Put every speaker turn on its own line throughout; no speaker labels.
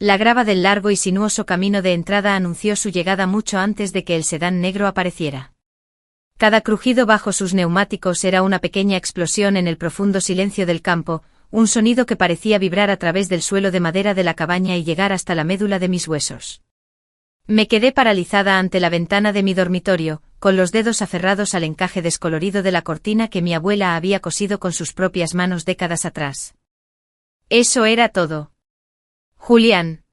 La grava del largo y sinuoso camino de entrada anunció su llegada mucho antes de que el sedán negro apareciera. Cada crujido bajo sus neumáticos era una pequeña explosión en el profundo silencio del campo, un sonido que parecía vibrar a través del suelo de madera de la cabaña y llegar hasta la médula de mis huesos. Me quedé paralizada ante la ventana de mi dormitorio, con los dedos aferrados al encaje descolorido de la cortina que mi abuela había cosido con sus propias manos décadas atrás. Eso era todo. Julián.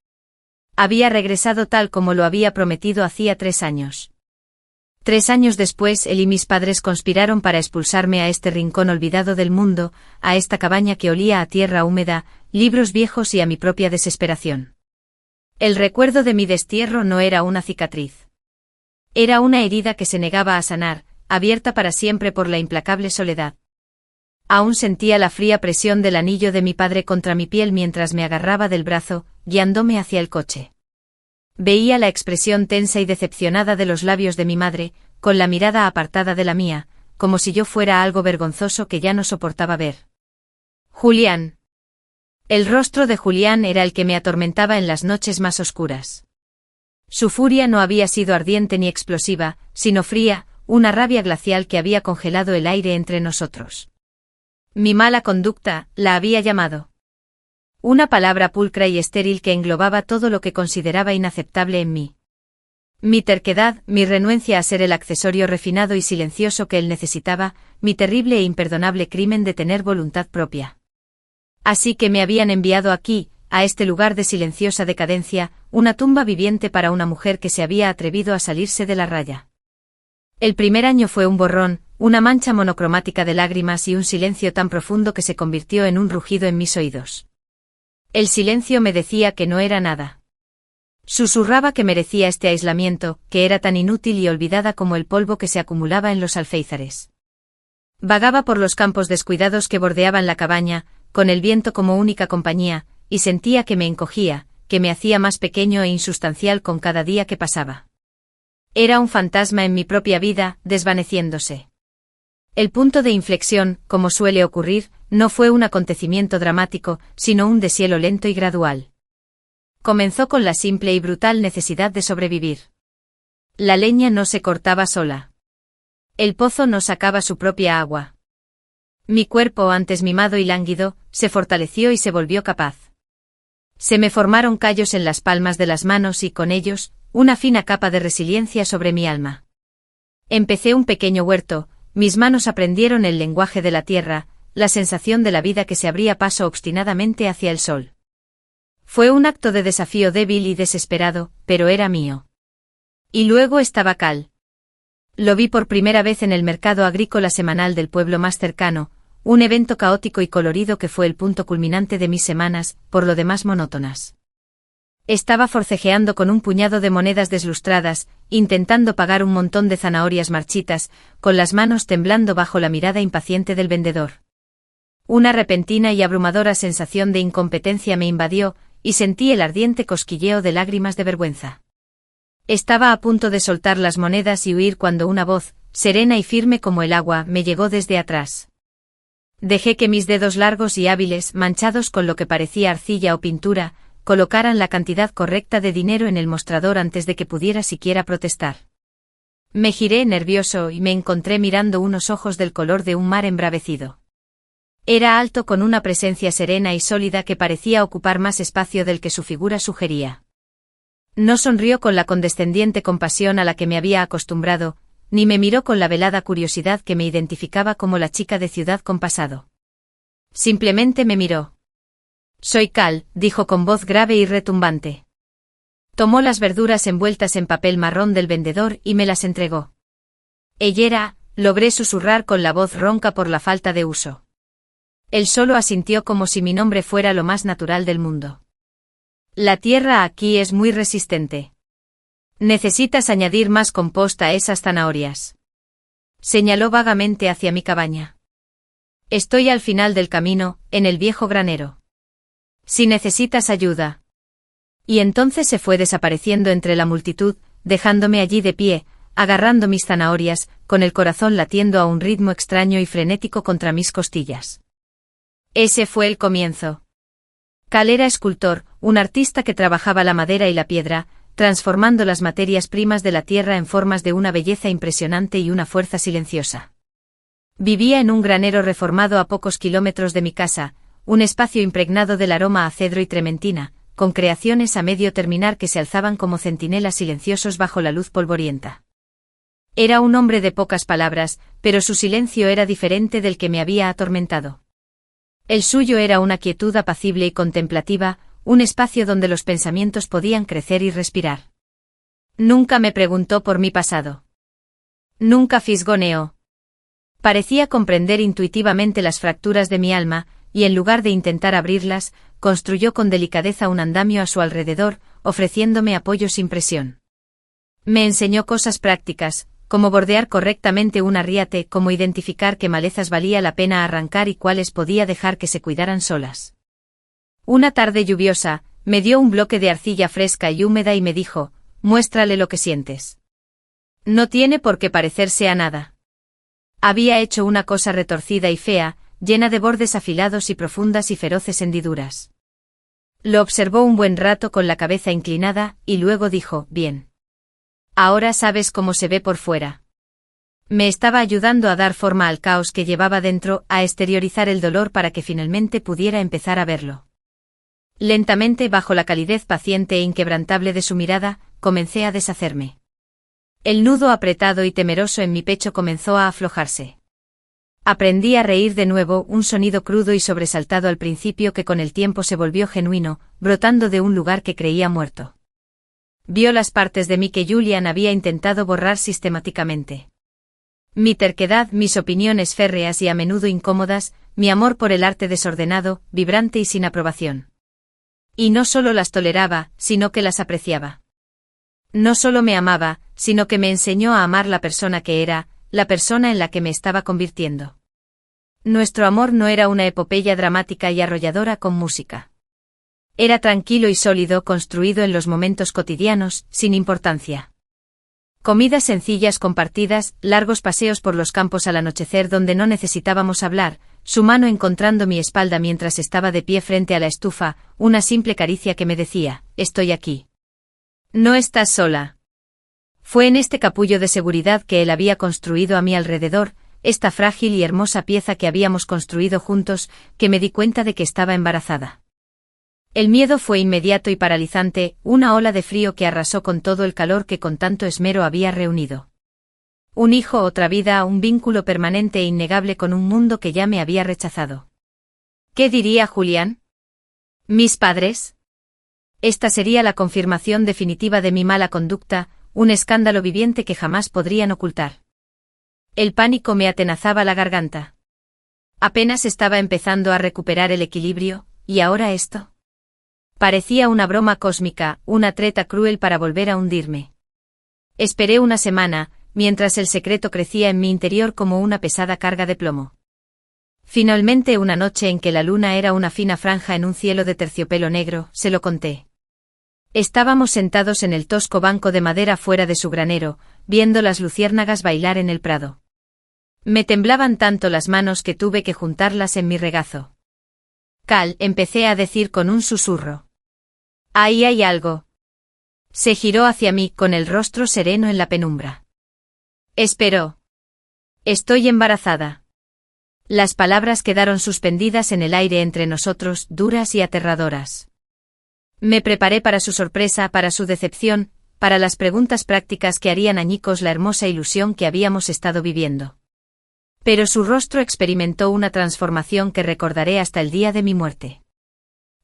Había regresado tal como lo había prometido hacía 3 años. 3 años después él y mis padres conspiraron para expulsarme a este rincón olvidado del mundo, a esta cabaña que olía a tierra húmeda, libros viejos y a mi propia desesperación. El recuerdo de mi destierro no era una cicatriz. Era una herida que se negaba a sanar, abierta para siempre por la implacable soledad. Aún sentía la fría presión del anillo de mi padre contra mi piel mientras me agarraba del brazo, guiándome hacia el coche. Veía la expresión tensa y decepcionada de los labios de mi madre, con la mirada apartada de la mía, como si yo fuera algo vergonzoso que ya no soportaba ver. Julián. El rostro de Julián era el que me atormentaba en las noches más oscuras. Su furia no había sido ardiente ni explosiva, sino fría, una rabia glacial que había congelado el aire entre nosotros. Mi mala conducta, la había llamado. Una palabra pulcra y estéril que englobaba todo lo que consideraba inaceptable en mí. Mi terquedad, mi renuencia a ser el accesorio refinado y silencioso que él necesitaba, mi terrible e imperdonable crimen de tener voluntad propia. Así que me habían enviado aquí, a este lugar de silenciosa decadencia, una tumba viviente para una mujer que se había atrevido a salirse de la raya. El primer año fue un borrón, una mancha monocromática de lágrimas y un silencio tan profundo que se convirtió en un rugido en mis oídos. El silencio me decía que no era nada. Susurraba que merecía este aislamiento, que era tan inútil y olvidada como el polvo que se acumulaba en los alféizares. Vagaba por los campos descuidados que bordeaban la cabaña, con el viento como única compañía, y sentía que me encogía, que me hacía más pequeño e insustancial con cada día que pasaba. Era un fantasma en mi propia vida, desvaneciéndose. El punto de inflexión, como suele ocurrir, no fue un acontecimiento dramático, sino un deshielo lento y gradual. Comenzó con la simple y brutal necesidad de sobrevivir. La leña no se cortaba sola. El pozo no sacaba su propia agua. Mi cuerpo, antes mimado y lánguido, se fortaleció y se volvió capaz. Se me formaron callos en las palmas de las manos y, con ellos, una fina capa de resiliencia sobre mi alma. Empecé un pequeño huerto, mis manos aprendieron el lenguaje de la tierra, la sensación de la vida que se abría paso obstinadamente hacia el sol. Fue un acto de desafío débil y desesperado, pero era mío. Y luego estaba Cal. Lo vi por primera vez en el mercado agrícola semanal del pueblo más cercano, un evento caótico y colorido que fue el punto culminante de mis semanas, por lo demás monótonas. Estaba forcejeando con un puñado de monedas deslustradas, intentando pagar un montón de zanahorias marchitas, con las manos temblando bajo la mirada impaciente del vendedor. Una repentina y abrumadora sensación de incompetencia me invadió, y sentí el ardiente cosquilleo de lágrimas de vergüenza. Estaba a punto de soltar las monedas y huir cuando una voz, serena y firme como el agua, me llegó desde atrás. Dejé que mis dedos largos y hábiles, manchados con lo que parecía arcilla o pintura, colocaran la cantidad correcta de dinero en el mostrador antes de que pudiera siquiera protestar. Me giré nervioso y me encontré mirando unos ojos del color de un mar embravecido. Era alto con una presencia serena y sólida que parecía ocupar más espacio del que su figura sugería. No sonrió con la condescendiente compasión a la que me había acostumbrado, ni me miró con la velada curiosidad que me identificaba como la chica de ciudad con pasado. Simplemente me miró. «Soy Cal», dijo con voz grave y retumbante. Tomó las verduras envueltas en papel marrón del vendedor y me las entregó. «Ella», logré susurrar con la voz ronca por la falta de uso. Él solo asintió como si mi nombre fuera lo más natural del mundo. «La tierra aquí es muy resistente. Necesitas añadir más compost a esas zanahorias». Señaló vagamente hacia mi cabaña. «Estoy al final del camino, en el viejo granero. Si necesitas ayuda». Y entonces se fue desapareciendo entre la multitud, dejándome allí de pie, agarrando mis zanahorias, con el corazón latiendo a un ritmo extraño y frenético contra mis costillas. Ese fue el comienzo. Cal era escultor, un artista que trabajaba la madera y la piedra, transformando las materias primas de la tierra en formas de una belleza impresionante y una fuerza silenciosa. Vivía en un granero reformado a pocos kilómetros de mi casa, un espacio impregnado del aroma a cedro y trementina, con creaciones a medio terminar que se alzaban como centinelas silenciosos bajo la luz polvorienta. Era un hombre de pocas palabras, pero su silencio era diferente del que me había atormentado. El suyo era una quietud apacible y contemplativa, un espacio donde los pensamientos podían crecer y respirar. Nunca me preguntó por mi pasado. Nunca fisgoneó. Parecía comprender intuitivamente las fracturas de mi alma, y en lugar de intentar abrirlas, construyó con delicadeza un andamio a su alrededor, ofreciéndome apoyo sin presión. Me enseñó cosas prácticas, como bordear correctamente un arriate, como identificar qué malezas valía la pena arrancar y cuáles podía dejar que se cuidaran solas. Una tarde lluviosa, me dio un bloque de arcilla fresca y húmeda y me dijo, muéstrale lo que sientes. No tiene por qué parecerse a nada. Había hecho una cosa retorcida y fea, llena de bordes afilados y profundas y feroces hendiduras. Lo observó un buen rato con la cabeza inclinada, y luego dijo, bien. Ahora sabes cómo se ve por fuera. Me estaba ayudando a dar forma al caos que llevaba dentro, a exteriorizar el dolor para que finalmente pudiera empezar a verlo. Lentamente, bajo la calidez paciente e inquebrantable de su mirada, comencé a deshacerme. El nudo apretado y temeroso en mi pecho comenzó a aflojarse. Aprendí a reír de nuevo, un sonido crudo y sobresaltado al principio que con el tiempo se volvió genuino, brotando de un lugar que creía muerto. Vio las partes de mí que Julian había intentado borrar sistemáticamente. Mi terquedad, mis opiniones férreas y a menudo incómodas, mi amor por el arte desordenado, vibrante y sin aprobación. Y no solo las toleraba, sino que las apreciaba. No solo me amaba, sino que me enseñó a amar la persona que era, la persona en la que me estaba convirtiendo. Nuestro amor no era una epopeya dramática y arrolladora con música. Era tranquilo y sólido, construido en los momentos cotidianos, sin importancia. Comidas sencillas compartidas, largos paseos por los campos al anochecer donde no necesitábamos hablar, su mano encontrando mi espalda mientras estaba de pie frente a la estufa, una simple caricia que me decía, estoy aquí. No estás sola. Fue en este capullo de seguridad que él había construido a mi alrededor, esta frágil y hermosa pieza que habíamos construido juntos, que me di cuenta de que estaba embarazada. El miedo fue inmediato y paralizante, una ola de frío que arrasó con todo el calor que con tanto esmero había reunido. Un hijo, otra vida, un vínculo permanente e innegable con un mundo que ya me había rechazado. ¿Qué diría Julián? ¿Mis padres? Esta sería la confirmación definitiva de mi mala conducta, un escándalo viviente que jamás podrían ocultar. El pánico me atenazaba la garganta. Apenas estaba empezando a recuperar el equilibrio, ¿y ahora esto? Parecía una broma cósmica, una treta cruel para volver a hundirme. Esperé una semana, mientras el secreto crecía en mi interior como una pesada carga de plomo. Finalmente, una noche en que la luna era una fina franja en un cielo de terciopelo negro, se lo conté. Estábamos sentados en el tosco banco de madera fuera de su granero, viendo las luciérnagas bailar en el prado. Me temblaban tanto las manos que tuve que juntarlas en mi regazo. Cal, empecé a decir con un susurro. Ahí hay algo. Se giró hacia mí con el rostro sereno en la penumbra. Esperó. Estoy embarazada. Las palabras quedaron suspendidas en el aire entre nosotros, duras y aterradoras. Me preparé para su sorpresa, para su decepción, para las preguntas prácticas que harían añicos la hermosa ilusión que habíamos estado viviendo. Pero su rostro experimentó una transformación que recordaré hasta el día de mi muerte.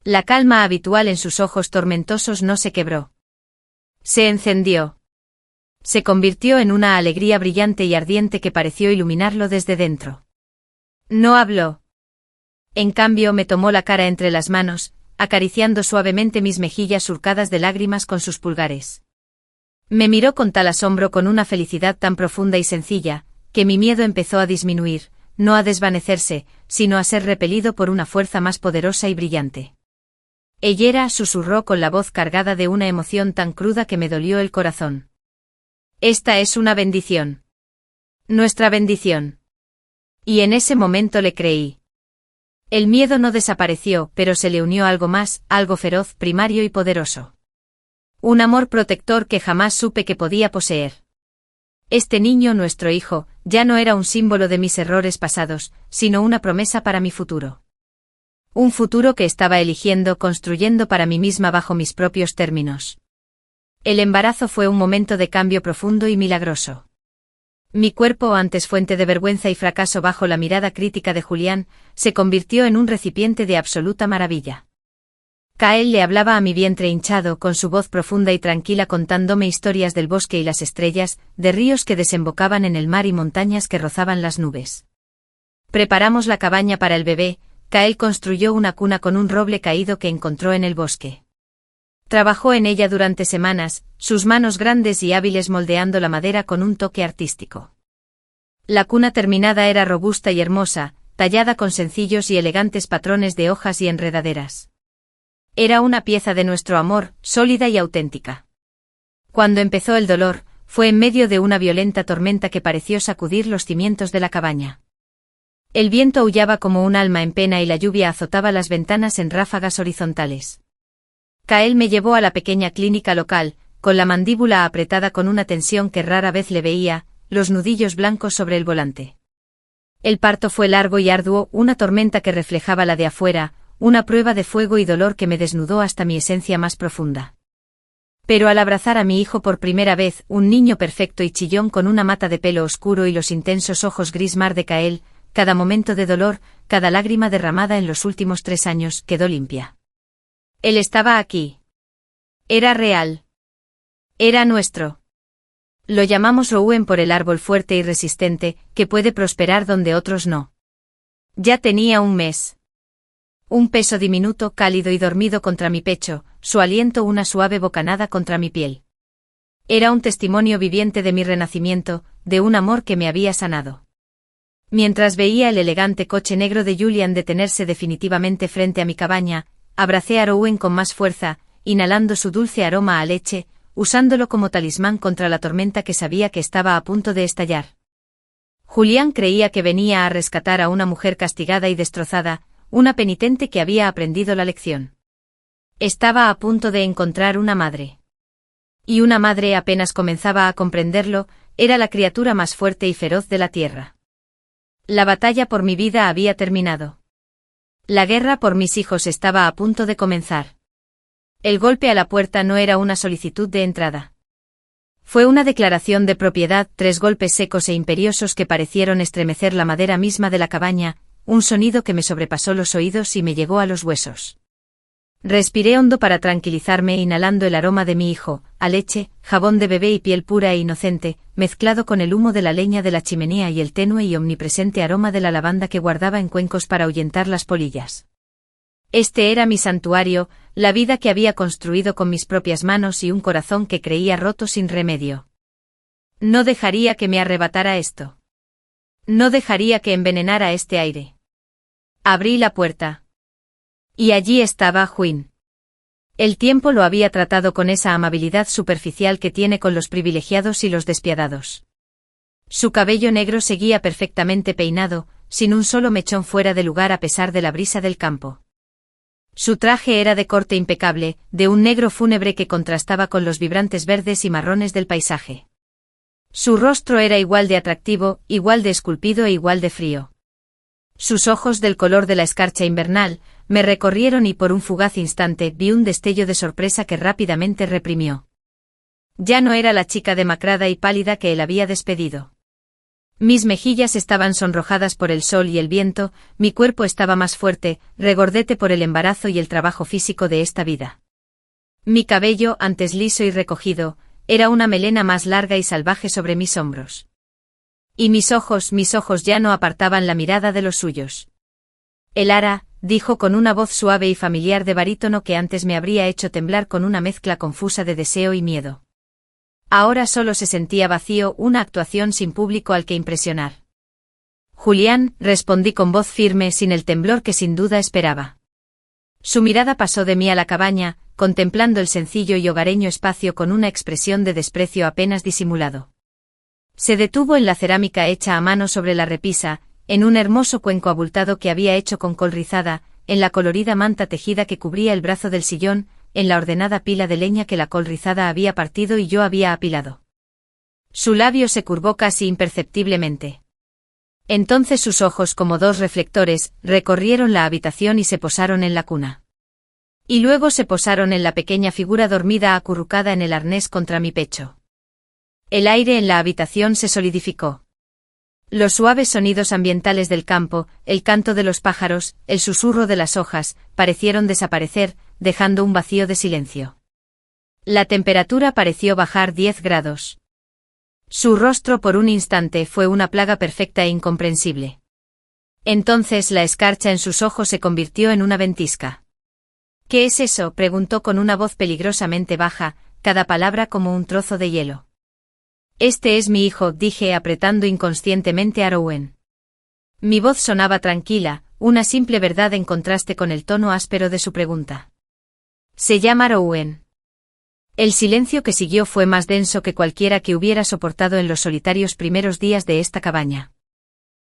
La calma habitual en sus ojos tormentosos no se quebró. Se encendió. Se convirtió en una alegría brillante y ardiente que pareció iluminarlo desde dentro. No habló. En cambio me tomó la cara entre las manos, acariciando suavemente mis mejillas surcadas de lágrimas con sus pulgares. Me miró con tal asombro, con una felicidad tan profunda y sencilla, que mi miedo empezó a disminuir, no a desvanecerse, sino a ser repelido por una fuerza más poderosa y brillante. Ella susurró con la voz cargada de una emoción tan cruda que me dolió el corazón. Esta es una bendición. Nuestra bendición. Y en ese momento le creí. El miedo no desapareció, pero se le unió algo más, algo feroz, primario y poderoso. Un amor protector que jamás supe que podía poseer. Este niño, nuestro hijo, ya no era un símbolo de mis errores pasados, sino una promesa para mi futuro. Un futuro que estaba eligiendo, construyendo para mí misma bajo mis propios términos. El embarazo fue un momento de cambio profundo y milagroso. Mi cuerpo, antes fuente de vergüenza y fracaso bajo la mirada crítica de Julián, se convirtió en un recipiente de absoluta maravilla. Kael le hablaba a mi vientre hinchado con su voz profunda y tranquila contándome historias del bosque y las estrellas, de ríos que desembocaban en el mar y montañas que rozaban las nubes. Preparamos la cabaña para el bebé. Kael construyó una cuna con un roble caído que encontró en el bosque. Trabajó en ella durante semanas, sus manos grandes y hábiles moldeando la madera con un toque artístico. La cuna terminada era robusta y hermosa, tallada con sencillos y elegantes patrones de hojas y enredaderas. Era una pieza de nuestro amor, sólida y auténtica. Cuando empezó el dolor, fue en medio de una violenta tormenta que pareció sacudir los cimientos de la cabaña. El viento aullaba como un alma en pena y la lluvia azotaba las ventanas en ráfagas horizontales. Kael me llevó a la pequeña clínica local, con la mandíbula apretada con una tensión que rara vez le veía, los nudillos blancos sobre el volante. El parto fue largo y arduo, una tormenta que reflejaba la de afuera, una prueba de fuego y dolor que me desnudó hasta mi esencia más profunda. Pero al abrazar a mi hijo por primera vez, un niño perfecto y chillón con una mata de pelo oscuro y los intensos ojos gris mar de Kael, cada momento de dolor, cada lágrima derramada en los últimos 3 años, quedó limpia. Él estaba aquí. Era real. Era nuestro. Lo llamamos Rouen por el árbol fuerte y resistente, que puede prosperar donde otros no. Ya tenía un mes. Un peso diminuto, cálido y dormido contra mi pecho, su aliento una suave bocanada contra mi piel. Era un testimonio viviente de mi renacimiento, de un amor que me había sanado. Mientras veía el elegante coche negro de Julian detenerse definitivamente frente a mi cabaña, abracé a Rouen con más fuerza, inhalando su dulce aroma a leche, usándolo como talismán contra la tormenta que sabía que estaba a punto de estallar. Julián creía que venía a rescatar a una mujer castigada y destrozada, una penitente que había aprendido la lección. Estaba a punto de encontrar una madre. Y una madre apenas comenzaba a comprenderlo, era la criatura más fuerte y feroz de la tierra. La batalla por mi vida había terminado. La guerra por mis hijos estaba a punto de comenzar. El golpe a la puerta no era una solicitud de entrada. Fue una declaración de propiedad, 3 golpes secos e imperiosos que parecieron estremecer la madera misma de la cabaña, un sonido que me sobrepasó los oídos y me llegó a los huesos. Respiré hondo para tranquilizarme inhalando el aroma de mi hijo, a leche, jabón de bebé y piel pura e inocente, mezclado con el humo de la leña de la chimenea y el tenue y omnipresente aroma de la lavanda que guardaba en cuencos para ahuyentar las polillas. Este era mi santuario, la vida que había construido con mis propias manos y un corazón que creía roto sin remedio. No dejaría que me arrebatara esto. No dejaría que envenenara este aire. Abrí la puerta. Y allí estaba Juin. El tiempo lo había tratado con esa amabilidad superficial que tiene con los privilegiados y los despiadados. Su cabello negro seguía perfectamente peinado, sin un solo mechón fuera de lugar a pesar de la brisa del campo. Su traje era de corte impecable, de un negro fúnebre que contrastaba con los vibrantes verdes y marrones del paisaje. Su rostro era igual de atractivo, igual de esculpido e igual de frío. Sus ojos del color de la escarcha invernal, me recorrieron y por un fugaz instante vi un destello de sorpresa que rápidamente reprimió. Ya no era la chica demacrada y pálida que él había despedido. Mis mejillas estaban sonrojadas por el sol y el viento, mi cuerpo estaba más fuerte, regordete por el embarazo y el trabajo físico de esta vida. Mi cabello, antes liso y recogido, era una melena más larga y salvaje sobre mis hombros. Y mis ojos ya no apartaban la mirada de los suyos. Elara, dijo con una voz suave y familiar de barítono que antes me habría hecho temblar con una mezcla confusa de deseo y miedo. Ahora solo se sentía vacío, una actuación sin público al que impresionar. Julián, respondí con voz firme sin el temblor que sin duda esperaba. Su mirada pasó de mí a la cabaña, contemplando el sencillo y hogareño espacio con una expresión de desprecio apenas disimulado. Se detuvo en la cerámica hecha a mano sobre la repisa, en un hermoso cuenco abultado que había hecho con col rizada, en la colorida manta tejida que cubría el brazo del sillón, en la ordenada pila de leña que la col rizada había partido y yo había apilado. Su labio se curvó casi imperceptiblemente. Entonces sus ojos, como dos reflectores, recorrieron la habitación y se posaron en la cuna. Y luego se posaron en la pequeña figura dormida acurrucada en el arnés contra mi pecho. El aire en la habitación se solidificó. Los suaves sonidos ambientales del campo, el canto de los pájaros, el susurro de las hojas, parecieron desaparecer, dejando un vacío de silencio. La temperatura pareció bajar 10 grados. Su rostro por un instante fue una plaga perfecta e incomprensible. Entonces la escarcha en sus ojos se convirtió en una ventisca. ¿Qué es eso?, preguntó con una voz peligrosamente baja, cada palabra como un trozo de hielo. Este es mi hijo, dije apretando inconscientemente a Rowen. Mi voz sonaba tranquila, una simple verdad en contraste con el tono áspero de su pregunta. Se llama Rowen. El silencio que siguió fue más denso que cualquiera que hubiera soportado en los solitarios primeros días de esta cabaña.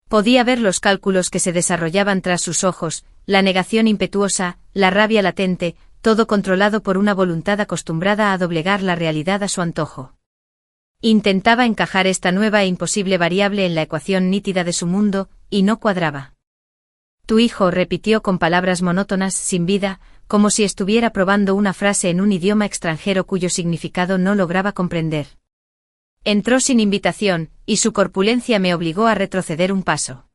Podía ver los cálculos que se desarrollaban tras sus ojos, la negación impetuosa, la rabia latente, todo controlado por una voluntad acostumbrada a doblegar la realidad a su antojo. Intentaba encajar esta nueva e imposible variable en la ecuación nítida de su mundo, y no cuadraba. Tu hijo, repitió con palabras monótonas, sin vida, como si estuviera probando una frase en un idioma extranjero cuyo significado no lograba comprender. Entró sin invitación, y su corpulencia me obligó a retroceder un paso.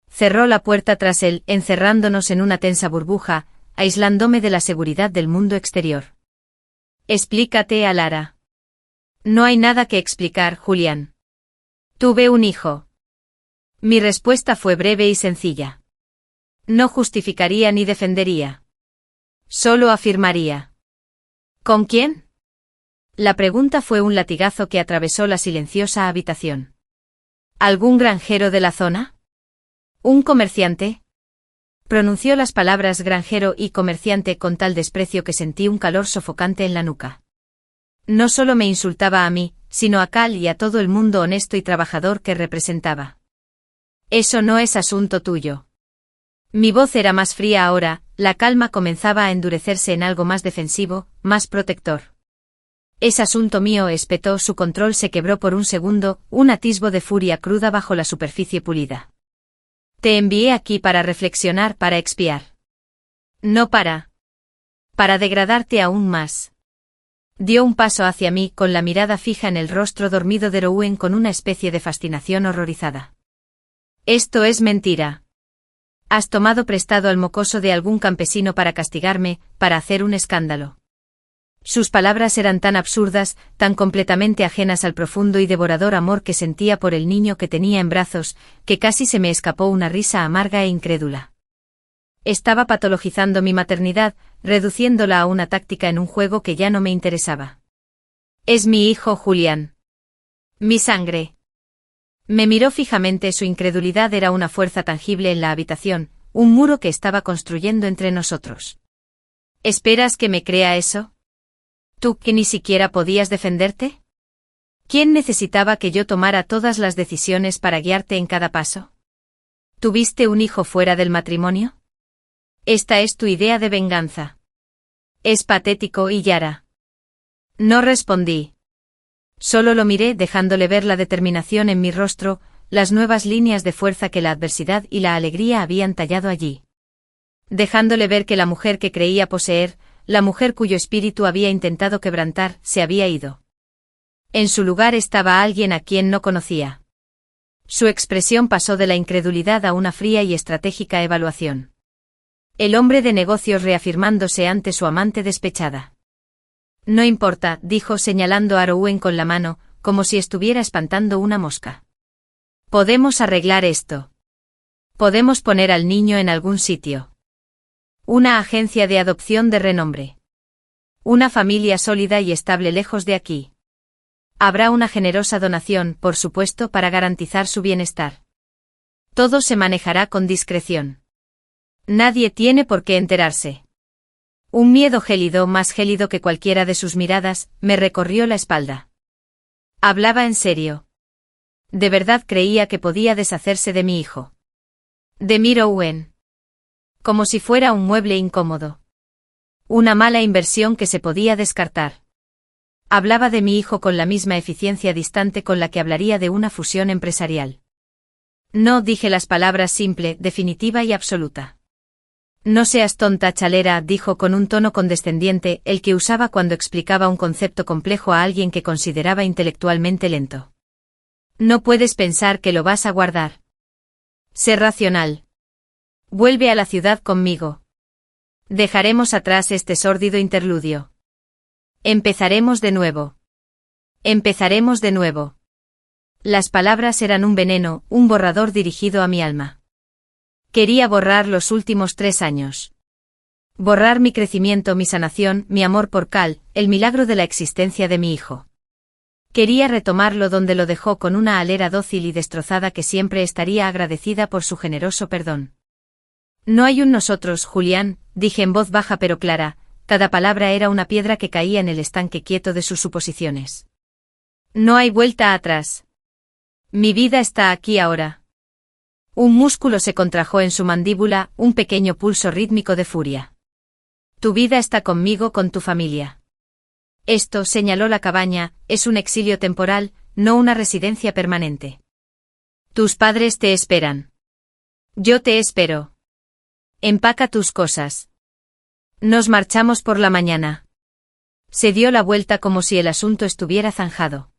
Cerró la puerta tras él, encerrándonos en una tensa burbuja, aislándome de la seguridad del mundo exterior. Explícate a Lara. No hay nada que explicar, Julián. Tuve un hijo. Mi respuesta fue breve y sencilla. No justificaría ni defendería. Solo afirmaría. ¿Con quién? La pregunta fue un latigazo que atravesó la silenciosa habitación. ¿Algún granjero de la zona? ¿Un comerciante? Pronunció las palabras granjero y comerciante con tal desprecio que sentí un calor sofocante en la nuca. No solo me insultaba a mí, sino a Cal y a todo el mundo honesto y trabajador que representaba. Eso no es asunto tuyo. Mi voz era más fría ahora, la calma comenzaba a endurecerse en algo más defensivo, más protector. Es asunto mío, espetó, su control se quebró por un segundo, un atisbo de furia cruda bajo la superficie pulida. Te envié aquí para reflexionar, para expiar. No para degradarte aún más. Dio un paso hacia mí, con la mirada fija en el rostro dormido de Rowen con una especie de fascinación horrorizada. Esto es mentira. Has tomado prestado al mocoso de algún campesino para castigarme, para hacer un escándalo. Sus palabras eran tan absurdas, tan completamente ajenas al profundo y devorador amor que sentía por el niño que tenía en brazos, que casi se me escapó una risa amarga e incrédula. Estaba patologizando mi maternidad, reduciéndola a una táctica en un juego que ya no me interesaba. Es mi hijo Julián. Mi sangre. Me miró fijamente, su incredulidad era una fuerza tangible en la habitación, un muro que estaba construyendo entre nosotros. ¿Esperas que me crea eso? ¿Tú que ni siquiera podías defenderte? ¿Quién necesitaba que yo tomara todas las decisiones para guiarte en cada paso? ¿Tuviste un hijo fuera del matrimonio? Esta es tu idea de venganza. Es patético y Yara. No respondí. Solo lo miré, dejándole ver la determinación en mi rostro, las nuevas líneas de fuerza que la adversidad y la alegría habían tallado allí. Dejándole ver que la mujer que creía poseer, la mujer cuyo espíritu había intentado quebrantar, se había ido. En su lugar estaba alguien a quien no conocía. Su expresión pasó de la incredulidad a una fría y estratégica evaluación. El hombre de negocios reafirmándose ante su amante despechada. No importa, dijo señalando a Rowen con la mano, como si estuviera espantando una mosca. Podemos arreglar esto. Podemos poner al niño en algún sitio. Una agencia de adopción de renombre. Una familia sólida y estable lejos de aquí. Habrá una generosa donación, por supuesto, para garantizar su bienestar. Todo se manejará con discreción. Nadie tiene por qué enterarse. Un miedo gélido, más gélido que cualquiera de sus miradas, me recorrió la espalda. Hablaba en serio. De verdad creía que podía deshacerse de mi hijo. De Mir Owen. Como si fuera un mueble incómodo. Una mala inversión que se podía descartar. Hablaba de mi hijo con la misma eficiencia distante con la que hablaría de una fusión empresarial. No dije las palabras simple, definitiva y absoluta. No seas tonta, chalera, dijo con un tono condescendiente, el que usaba cuando explicaba un concepto complejo a alguien que consideraba intelectualmente lento. No puedes pensar que lo vas a guardar. Sé racional. Vuelve a la ciudad conmigo. Dejaremos atrás este sórdido interludio. Empezaremos de nuevo. Empezaremos de nuevo. Las palabras eran un veneno, un borrador dirigido a mi alma. Quería borrar los últimos 3 años. Borrar mi crecimiento, mi sanación, mi amor por Cal, el milagro de la existencia de mi hijo. Quería retomarlo donde lo dejó con una alera dócil y destrozada que siempre estaría agradecida por su generoso perdón. No hay un nosotros, Julián, dije en voz baja pero clara, cada palabra era una piedra que caía en el estanque quieto de sus suposiciones. No hay vuelta atrás. Mi vida está aquí ahora. Un músculo se contrajo en su mandíbula, un pequeño pulso rítmico de furia. Tu vida está conmigo, con tu familia. Esto, señaló la cabaña, es un exilio temporal, no una residencia permanente. Tus padres te esperan. Yo te espero. Empaca tus cosas. Nos marchamos por la mañana. Se dio la vuelta como si el asunto estuviera zanjado.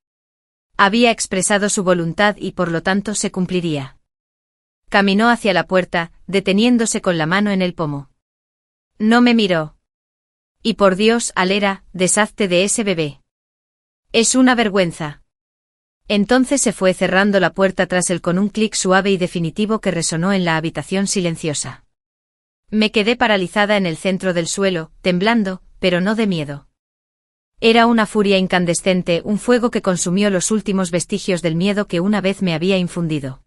Había expresado su voluntad y por lo tanto se cumpliría. Caminó hacia la puerta, deteniéndose con la mano en el pomo. No me miró. Y por Dios, Alera, deshazte de ese bebé. Es una vergüenza. Entonces se fue cerrando la puerta tras él con un clic suave y definitivo que resonó en la habitación silenciosa. Me quedé paralizada en el centro del suelo, temblando, pero no de miedo. Era una furia incandescente, un fuego que consumió los últimos vestigios del miedo que una vez me había infundido.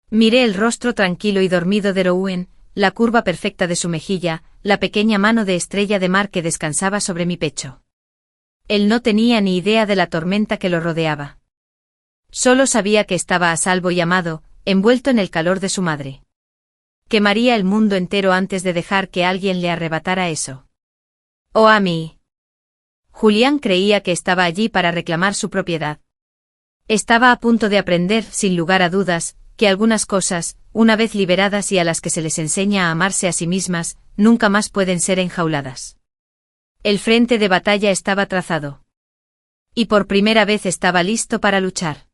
Miré el rostro tranquilo y dormido de Rowan, la curva perfecta de su mejilla, la pequeña mano de estrella de mar que descansaba sobre mi pecho. Él no tenía ni idea de la tormenta que lo rodeaba. Solo sabía que estaba a salvo y amado, envuelto en el calor de su madre. Quemaría el mundo entero antes de dejar que alguien le arrebatara eso. Oh, a mí. Julián creía que estaba allí para reclamar su propiedad. Estaba a punto de aprender, sin lugar a dudas, que algunas cosas, una vez liberadas y a las que se les enseña a amarse a sí mismas, nunca más pueden ser enjauladas. El frente de batalla estaba trazado. Y por primera vez estaba listo para luchar.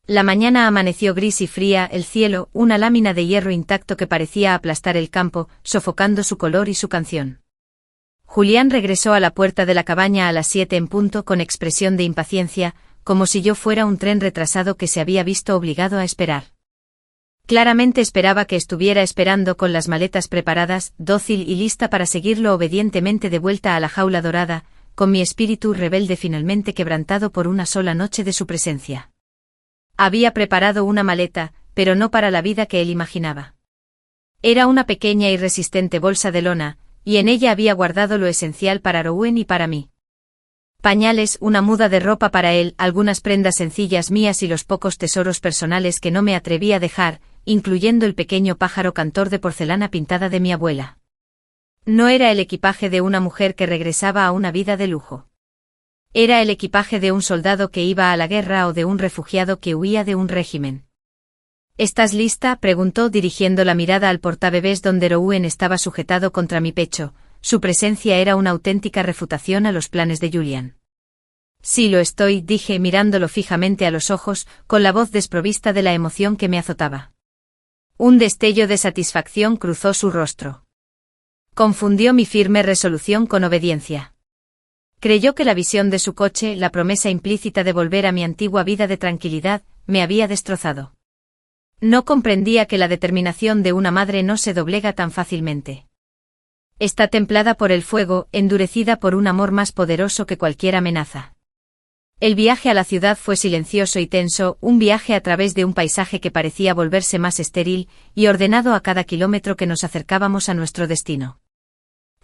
La mañana amaneció gris y fría, el cielo, una lámina de hierro intacto que parecía aplastar el campo, sofocando su color y su canción. Julián regresó a la puerta de la cabaña a las 7 en punto con expresión de impaciencia, como si yo fuera un tren retrasado que se había visto obligado a esperar. Claramente esperaba que estuviera esperando con las maletas preparadas, dócil y lista para seguirlo obedientemente de vuelta a la jaula dorada, con mi espíritu rebelde finalmente quebrantado por una sola noche de su presencia. Había preparado una maleta, pero no para la vida que él imaginaba. Era una pequeña y resistente bolsa de lona, y en ella había guardado lo esencial para Rowan y para mí. Pañales, una muda de ropa para él, algunas prendas sencillas mías y los pocos tesoros personales que no me atreví a dejar, incluyendo el pequeño pájaro cantor de porcelana pintada de mi abuela. No era el equipaje de una mujer que regresaba a una vida de lujo. Era el equipaje de un soldado que iba a la guerra o de un refugiado que huía de un régimen. ¿Estás lista?, preguntó dirigiendo la mirada al portabebés donde Rowan estaba sujetado contra mi pecho. Su presencia era una auténtica refutación a los planes de Julián. Sí lo estoy, dije mirándolo fijamente a los ojos, con la voz desprovista de la emoción que me azotaba. Un destello de satisfacción cruzó su rostro. Confundió mi firme resolución con obediencia. Creyó que la visión de su coche, la promesa implícita de volver a mi antigua vida de tranquilidad, me había destrozado. No comprendía que la determinación de una madre no se doblega tan fácilmente. Está templada por el fuego, endurecida por un amor más poderoso que cualquier amenaza. El viaje a la ciudad fue silencioso y tenso, un viaje a través de un paisaje que parecía volverse más estéril y ordenado a cada kilómetro que nos acercábamos a nuestro destino.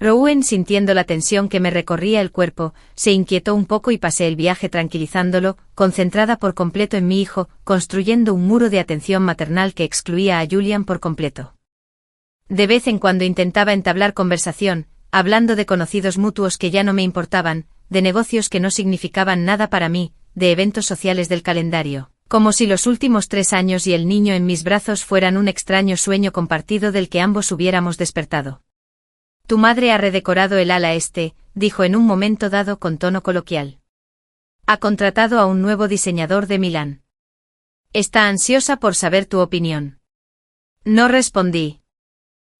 Rowan, sintiendo la tensión que me recorría el cuerpo, se inquietó un poco y pasé el viaje tranquilizándolo, concentrada por completo en mi hijo, construyendo un muro de atención maternal que excluía a Julian por completo. De vez en cuando intentaba entablar conversación, hablando de conocidos mutuos que ya no me importaban, de negocios que no significaban nada para mí, de eventos sociales del calendario, como si los últimos 3 años y el niño en mis brazos fueran un extraño sueño compartido del que ambos hubiéramos despertado. Tu madre ha redecorado el ala este, dijo en un momento dado con tono coloquial. Ha contratado a un nuevo diseñador de Milán. Está ansiosa por saber tu opinión. No respondí.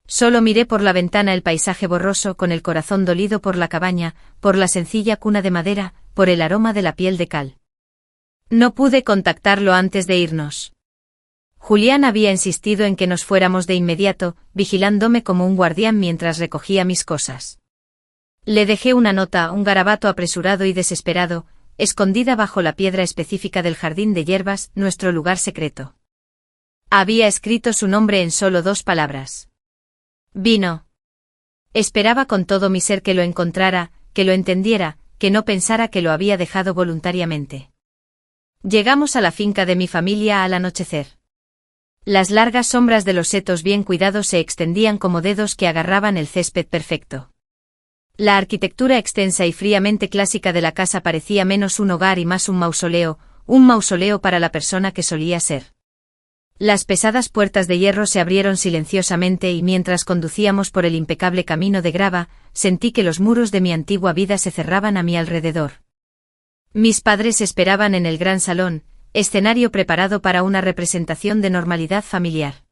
Solo miré por la ventana el paisaje borroso con el corazón dolido por la cabaña, por la sencilla cuna de madera, por el aroma de la piel de cal. No pude contactarlo antes de irnos. Julián había insistido en que nos fuéramos de inmediato, vigilándome como un guardián mientras recogía mis cosas. Le dejé una nota, un garabato apresurado y desesperado, escondida bajo la piedra específica del jardín de hierbas, nuestro lugar secreto. Había escrito su nombre en solo 2 palabras. Vino. Esperaba con todo mi ser que lo encontrara, que lo entendiera, que no pensara que lo había dejado voluntariamente. Llegamos a la finca de mi familia al anochecer. Las largas sombras de los setos bien cuidados se extendían como dedos que agarraban el césped perfecto. La arquitectura extensa y fríamente clásica de la casa parecía menos un hogar y más un mausoleo para la persona que solía ser. Las pesadas puertas de hierro se abrieron silenciosamente y mientras conducíamos por el impecable camino de grava, sentí que los muros de mi antigua vida se cerraban a mi alrededor. Mis padres esperaban en el gran salón, escenario preparado para una representación de normalidad familiar.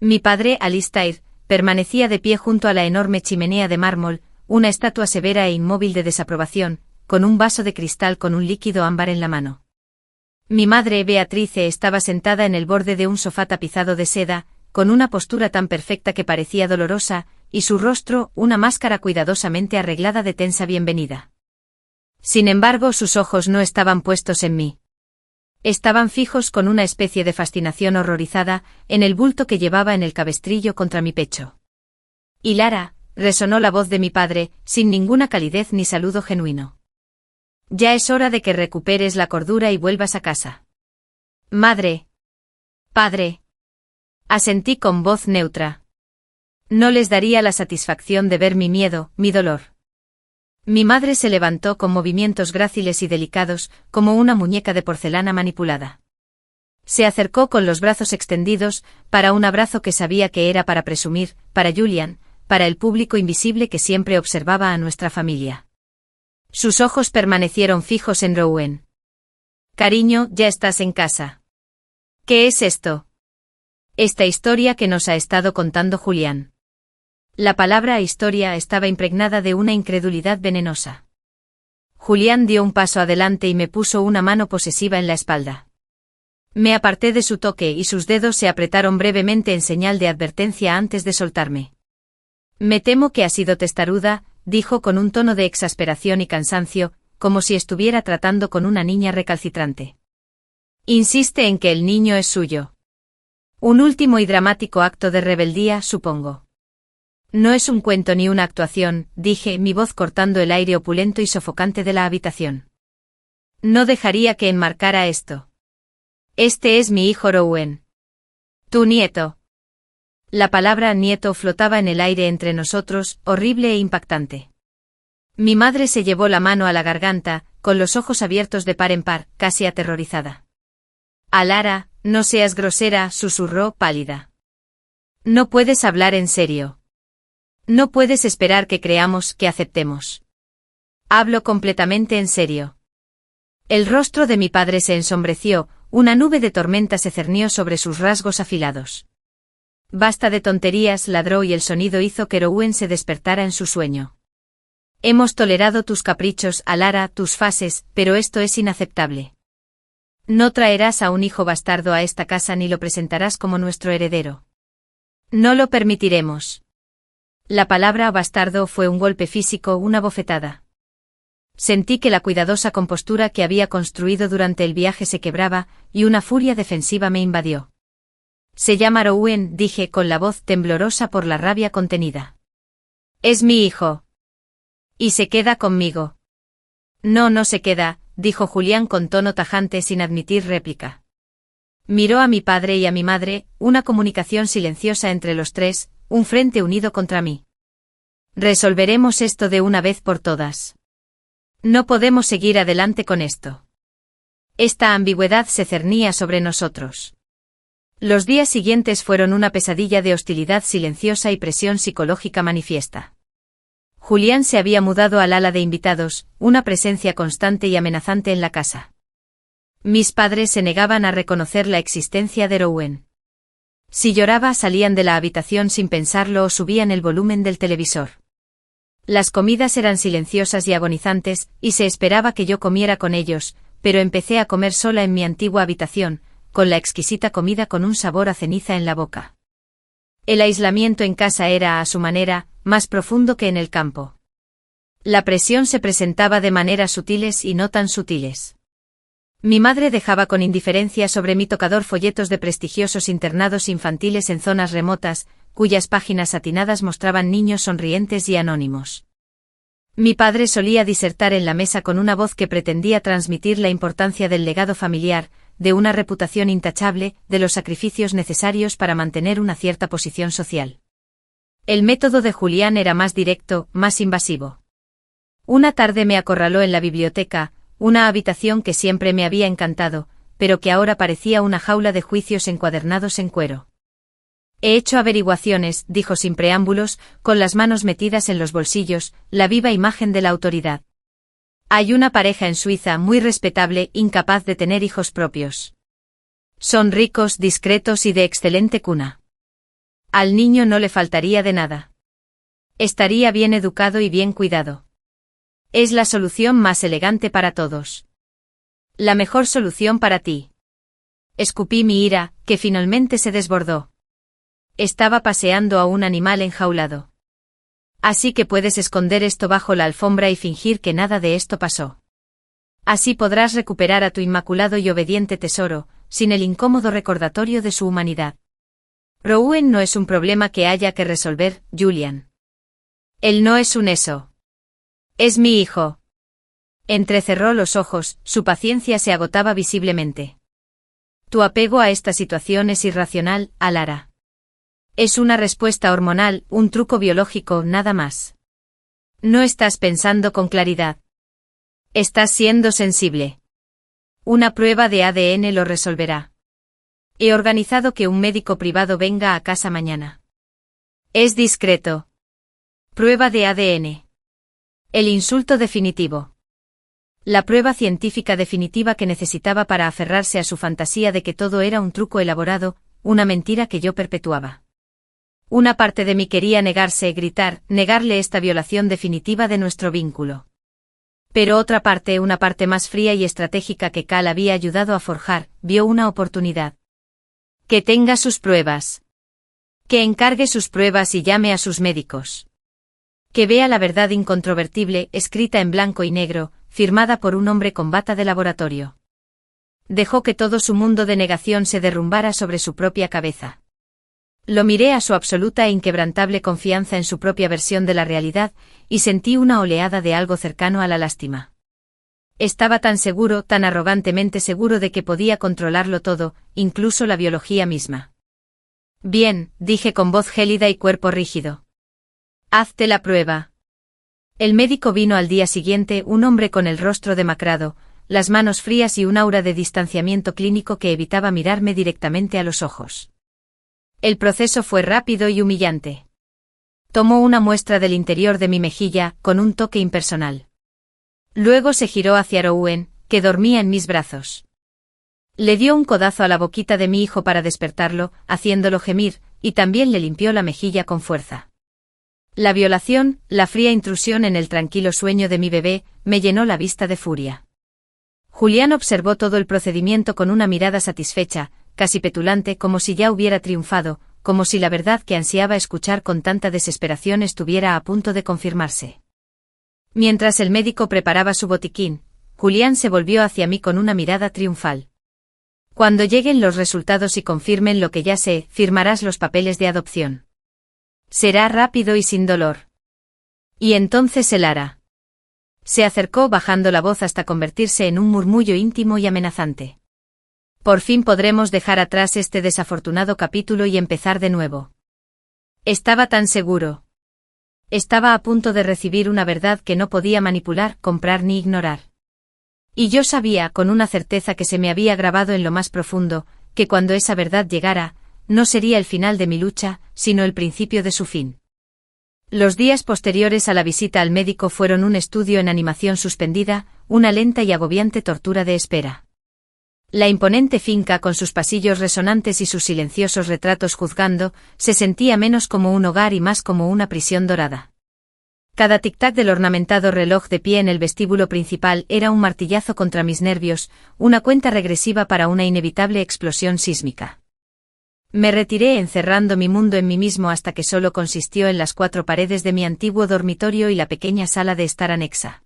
Mi padre, Alistair, permanecía de pie junto a la enorme chimenea de mármol, una estatua severa e inmóvil de desaprobación, con un vaso de cristal con un líquido ámbar en la mano. Mi madre, Beatrice, estaba sentada en el borde de un sofá tapizado de seda, con una postura tan perfecta que parecía dolorosa, y su rostro, una máscara cuidadosamente arreglada de tensa bienvenida. Sin embargo, sus ojos no estaban puestos en mí. Estaban fijos con una especie de fascinación horrorizada, en el bulto que llevaba en el cabestrillo contra mi pecho. «Y Lara», resonó la voz de mi padre, sin ninguna calidez ni saludo genuino. «Ya es hora de que recuperes la cordura y vuelvas a casa». «Madre». «Padre». Asentí con voz neutra. No les daría la satisfacción de ver mi miedo, mi dolor. Mi madre se levantó con movimientos gráciles y delicados, como una muñeca de porcelana manipulada. Se acercó con los brazos extendidos, para un abrazo que sabía que era para presumir, para Julian, para el público invisible que siempre observaba a nuestra familia. Sus ojos permanecieron fijos en Rowan. «Cariño, ya estás en casa». «¿Qué es esto?» «Esta historia que nos ha estado contando Julián». La palabra historia estaba impregnada de una incredulidad venenosa. Julián dio un paso adelante y me puso una mano posesiva en la espalda. Me aparté de su toque y sus dedos se apretaron brevemente en señal de advertencia antes de soltarme. «Me temo que ha sido testaruda», dijo con un tono de exasperación y cansancio, como si estuviera tratando con una niña recalcitrante. «Insiste en que el niño es suyo». «Un último y dramático acto de rebeldía, supongo». «No es un cuento ni una actuación», dije, mi voz cortando el aire opulento y sofocante de la habitación. «No dejaría que enmarcara esto. Este es mi hijo Rowan. Tu nieto». La palabra nieto flotaba en el aire entre nosotros, horrible e impactante. Mi madre se llevó la mano a la garganta, con los ojos abiertos de par en par, casi aterrorizada. «Lara, no seas grosera», susurró, pálida. «No puedes hablar en serio. No puedes esperar que creamos, que aceptemos». «Hablo completamente en serio». El rostro de mi padre se ensombreció, una nube de tormenta se cernió sobre sus rasgos afilados. «Basta de tonterías», ladró y el sonido hizo que Rowan se despertara en su sueño. «Hemos tolerado tus caprichos, Lara, tus fases, pero esto es inaceptable. No traerás a un hijo bastardo a esta casa ni lo presentarás como nuestro heredero. No lo permitiremos». La palabra bastardo fue un golpe físico, una bofetada. Sentí que la cuidadosa compostura que había construido durante el viaje se quebraba, y una furia defensiva me invadió. «Se llama Rowan», dije con la voz temblorosa por la rabia contenida. Es mi hijo. Y se queda conmigo. No, no se queda, dijo Julián con tono tajante sin admitir réplica. Miró a mi padre y a mi madre, una comunicación silenciosa entre los tres, un frente unido contra mí. Resolveremos esto de una vez por todas. No podemos seguir adelante con esto. Esta ambigüedad se cernía sobre nosotros. Los días siguientes fueron una pesadilla de hostilidad silenciosa y presión psicológica manifiesta. Julián se había mudado al ala de invitados, una presencia constante y amenazante en la casa. Mis padres se negaban a reconocer la existencia de Rowen. Si lloraba, salían de la habitación sin pensarlo o subían el volumen del televisor. Las comidas eran silenciosas y agonizantes, y se esperaba que yo comiera con ellos, pero empecé a comer sola en mi antigua habitación, con la exquisita comida con un sabor a ceniza en la boca. El aislamiento en casa era, a su manera, más profundo que en el campo. La presión se presentaba de maneras sutiles y no tan sutiles. Mi madre dejaba con indiferencia sobre mi tocador folletos de prestigiosos internados infantiles en zonas remotas, cuyas páginas satinadas mostraban niños sonrientes y anónimos. Mi padre solía disertar en la mesa con una voz que pretendía transmitir la importancia del legado familiar, de una reputación intachable, de los sacrificios necesarios para mantener una cierta posición social. El método de Julián era más directo, más invasivo. Una tarde me acorraló en la biblioteca, una habitación que siempre me había encantado, pero que ahora parecía una jaula de juicios encuadernados en cuero. He hecho averiguaciones, dijo sin preámbulos, con las manos metidas en los bolsillos, la viva imagen de la autoridad. Hay una pareja en Suiza muy respetable, incapaz de tener hijos propios. Son ricos, discretos y de excelente cuna. Al niño no le faltaría de nada. Estaría bien educado y bien cuidado. Es la solución más elegante para todos. La mejor solución para ti. Escupí mi ira, que finalmente se desbordó. Estaba paseando a un animal enjaulado. Así que puedes esconder esto bajo la alfombra y fingir que nada de esto pasó. Así podrás recuperar a tu inmaculado y obediente tesoro, sin el incómodo recordatorio de su humanidad. Rowen no es un problema que haya que resolver, Julian. Él no es un eso. Es mi hijo. Entrecerró los ojos, su paciencia se agotaba visiblemente. Tu apego a esta situación es irracional, Alara. Es una respuesta hormonal, un truco biológico, nada más. No estás pensando con claridad. Estás siendo sensible. Una prueba de ADN lo resolverá. He organizado que un médico privado venga a casa mañana. Es discreto. Prueba de ADN. El insulto definitivo. La prueba científica definitiva que necesitaba para aferrarse a su fantasía de que todo era un truco elaborado, una mentira que yo perpetuaba. Una parte de mí quería gritar, negarle esta violación definitiva de nuestro vínculo. Pero otra parte, una parte más fría y estratégica que Cal había ayudado a forjar, vio una oportunidad. Que tenga sus pruebas. Que encargue sus pruebas y llame a sus médicos. Que vea la verdad incontrovertible, escrita en blanco y negro, firmada por un hombre con bata de laboratorio. Dejó que todo su mundo de negación se derrumbara sobre su propia cabeza. Lo miré a su absoluta e inquebrantable confianza en su propia versión de la realidad, y sentí una oleada de algo cercano a la lástima. Estaba tan seguro, tan arrogantemente seguro de que podía controlarlo todo, incluso la biología misma. Bien, dije con voz gélida y cuerpo rígido. Hazte la prueba. El médico vino al día siguiente, un hombre con el rostro demacrado, las manos frías y un aura de distanciamiento clínico que evitaba mirarme directamente a los ojos. El proceso fue rápido y humillante. Tomó una muestra del interior de mi mejilla, con un toque impersonal. Luego se giró hacia Rowen, que dormía en mis brazos. Le dio un codazo a la boquita de mi hijo para despertarlo, haciéndolo gemir, y también le limpió la mejilla con fuerza. La violación, la fría intrusión en el tranquilo sueño de mi bebé, me llenó la vista de furia. Julián observó todo el procedimiento con una mirada satisfecha, casi petulante, como si ya hubiera triunfado, como si la verdad que ansiaba escuchar con tanta desesperación estuviera a punto de confirmarse. Mientras el médico preparaba su botiquín, Julián se volvió hacia mí con una mirada triunfal. Cuando lleguen los resultados y confirmen lo que ya sé, firmarás los papeles de adopción. Será rápido y sin dolor. Y entonces el ara se acercó bajando la voz hasta convertirse en un murmullo íntimo y amenazante. Por fin podremos dejar atrás este desafortunado capítulo y empezar de nuevo. Estaba tan seguro. Estaba a punto de recibir una verdad que no podía manipular, comprar ni ignorar. Y yo sabía con una certeza que se me había grabado en lo más profundo, que cuando esa verdad llegara, no sería el final de mi lucha, sino el principio de su fin. Los días posteriores a la visita al médico fueron un estudio en animación suspendida, una lenta y agobiante tortura de espera. La imponente finca con sus pasillos resonantes y sus silenciosos retratos juzgando, se sentía menos como un hogar y más como una prisión dorada. Cada tic-tac del ornamentado reloj de pie en el vestíbulo principal era un martillazo contra mis nervios, una cuenta regresiva para una inevitable explosión sísmica. Me retiré encerrando mi mundo en mí mismo hasta que solo consistió en las 4 paredes de mi antiguo dormitorio y la pequeña sala de estar anexa.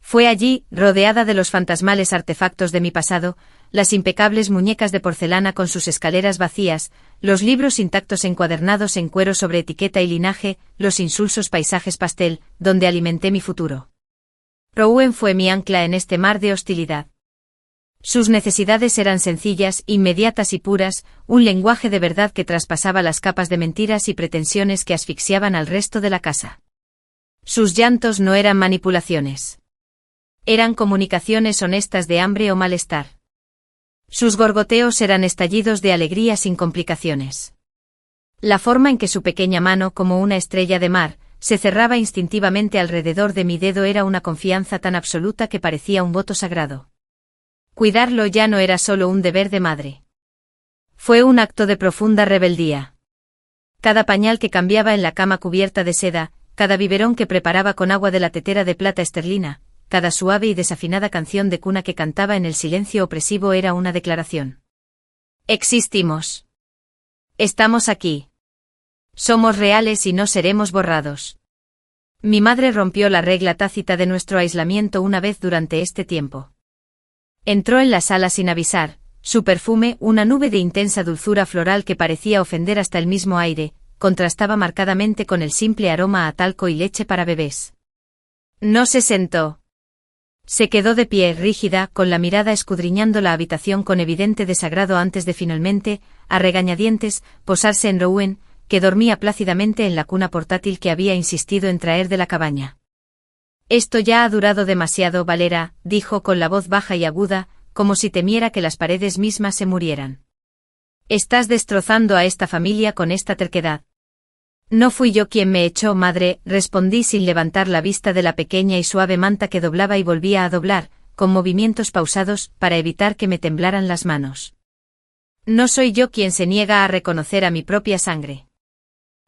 Fue allí, rodeada de los fantasmales artefactos de mi pasado, las impecables muñecas de porcelana con sus escaleras vacías, los libros intactos encuadernados en cuero sobre etiqueta y linaje, los insulsos paisajes pastel, donde alimenté mi futuro. Rowan fue mi ancla en este mar de hostilidad. Sus necesidades eran sencillas, inmediatas y puras, un lenguaje de verdad que traspasaba las capas de mentiras y pretensiones que asfixiaban al resto de la casa. Sus llantos no eran manipulaciones. Eran comunicaciones honestas de hambre o malestar. Sus gorgoteos eran estallidos de alegría sin complicaciones. La forma en que su pequeña mano, como una estrella de mar, se cerraba instintivamente alrededor de mi dedo era una confianza tan absoluta que parecía un voto sagrado. Cuidarlo ya no era solo un deber de madre. Fue un acto de profunda rebeldía. Cada pañal que cambiaba en la cama cubierta de seda, cada biberón que preparaba con agua de la tetera de plata esterlina, cada suave y desafinada canción de cuna que cantaba en el silencio opresivo era una declaración. Existimos. Estamos aquí. Somos reales y no seremos borrados. Mi madre rompió la regla tácita de nuestro aislamiento una vez durante este tiempo. Entró en la sala sin avisar, su perfume, una nube de intensa dulzura floral que parecía ofender hasta el mismo aire, contrastaba marcadamente con el simple aroma a talco y leche para bebés. No se sentó. Se quedó de pie, rígida, con la mirada escudriñando la habitación con evidente desagrado antes de finalmente, a regañadientes, posarse en Rowan, que dormía plácidamente en la cuna portátil que había insistido en traer de la cabaña. Esto ya ha durado demasiado, Valera, dijo con la voz baja y aguda, como si temiera que las paredes mismas se murieran. Estás destrozando a esta familia con esta terquedad. No fui yo quien me echó, madre, respondí sin levantar la vista de la pequeña y suave manta que doblaba y volvía a doblar, con movimientos pausados, para evitar que me temblaran las manos. No soy yo quien se niega a reconocer a mi propia sangre.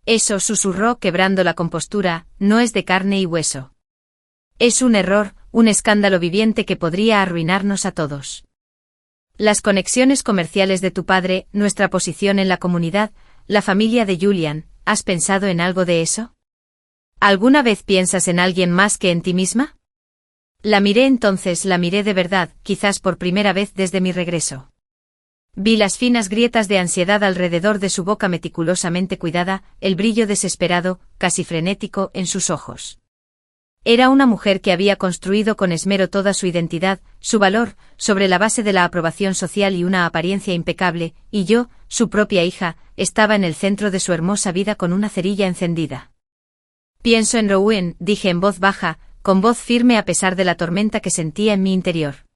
Eso, susurró quebrando la compostura, no es de carne y hueso. Es un error, un escándalo viviente que podría arruinarnos a todos. Las conexiones comerciales de tu padre, nuestra posición en la comunidad, la familia de Julian, ¿has pensado en algo de eso? ¿Alguna vez piensas en alguien más que en ti misma? La miré entonces, la miré de verdad, quizás por primera vez desde mi regreso. Vi las finas grietas de ansiedad alrededor de su boca meticulosamente cuidada, el brillo desesperado, casi frenético, en sus ojos. Era una mujer que había construido con esmero toda su identidad, su valor, sobre la base de la aprobación social y una apariencia impecable, y yo, su propia hija, estaba en el centro de su hermosa vida con una cerilla encendida. Pienso en Rowan, dije en voz baja, con voz firme a pesar de la tormenta que sentía en mi interior.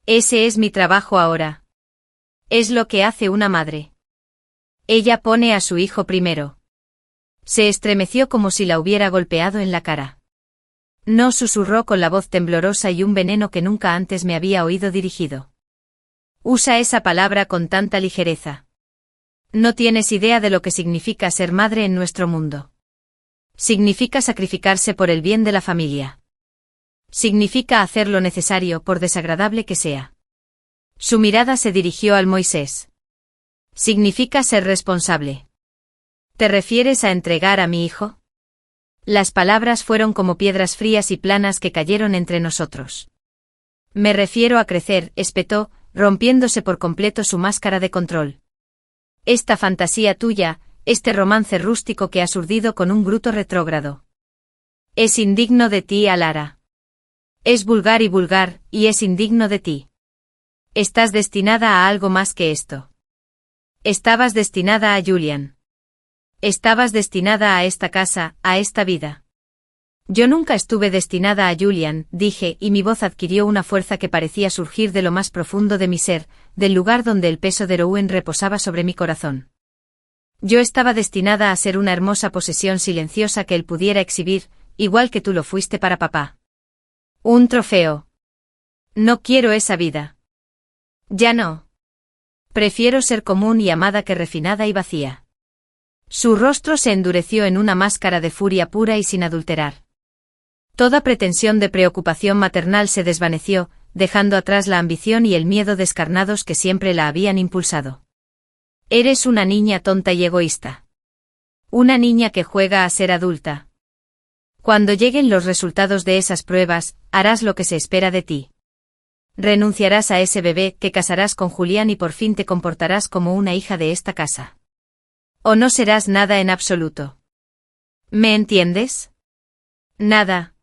Ese es mi trabajo ahora. Es lo que hace una madre. Ella pone a su hijo primero. Se estremeció como si la hubiera golpeado en la cara. No, susurró con la voz temblorosa y un veneno que nunca antes me había oído dirigido. Usa esa palabra con tanta ligereza. No tienes idea de lo que significa ser madre en nuestro mundo. Significa sacrificarse por el bien de la familia. Significa hacer lo necesario por desagradable que sea. Su mirada se dirigió al Moisés. Significa ser responsable. ¿Te refieres a entregar a mi hijo? Las palabras fueron como piedras frías y planas que cayeron entre nosotros. Me refiero a crecer, espetó, rompiéndose por completo su máscara de control. Esta fantasía tuya, este romance rústico que has urdido con un bruto retrógrado. Es indigno de ti, Alara. Es vulgar y es indigno de ti. Estás destinada a algo más que esto. Estabas destinada a Julian. Estabas destinada a esta casa, a esta vida. Yo nunca estuve destinada a Julian, dije, y mi voz adquirió una fuerza que parecía surgir de lo más profundo de mi ser, del lugar donde el peso de Rowan reposaba sobre mi corazón. Yo estaba destinada a ser una hermosa posesión silenciosa que él pudiera exhibir, igual que tú lo fuiste para papá. Un trofeo. No quiero esa vida. Ya no. Prefiero ser común y amada que refinada y vacía. Su rostro se endureció en una máscara de furia pura y sin adulterar. Toda pretensión de preocupación maternal se desvaneció, dejando atrás la ambición y el miedo descarnados que siempre la habían impulsado. Eres una niña tonta y egoísta. Una niña que juega a ser adulta. Cuando lleguen los resultados de esas pruebas, harás lo que se espera de ti. Renunciarás a ese bebé, te casarás con Julián y por fin te comportarás como una hija de esta casa. O no serás nada en absoluto. ¿Me entiendes? Nada.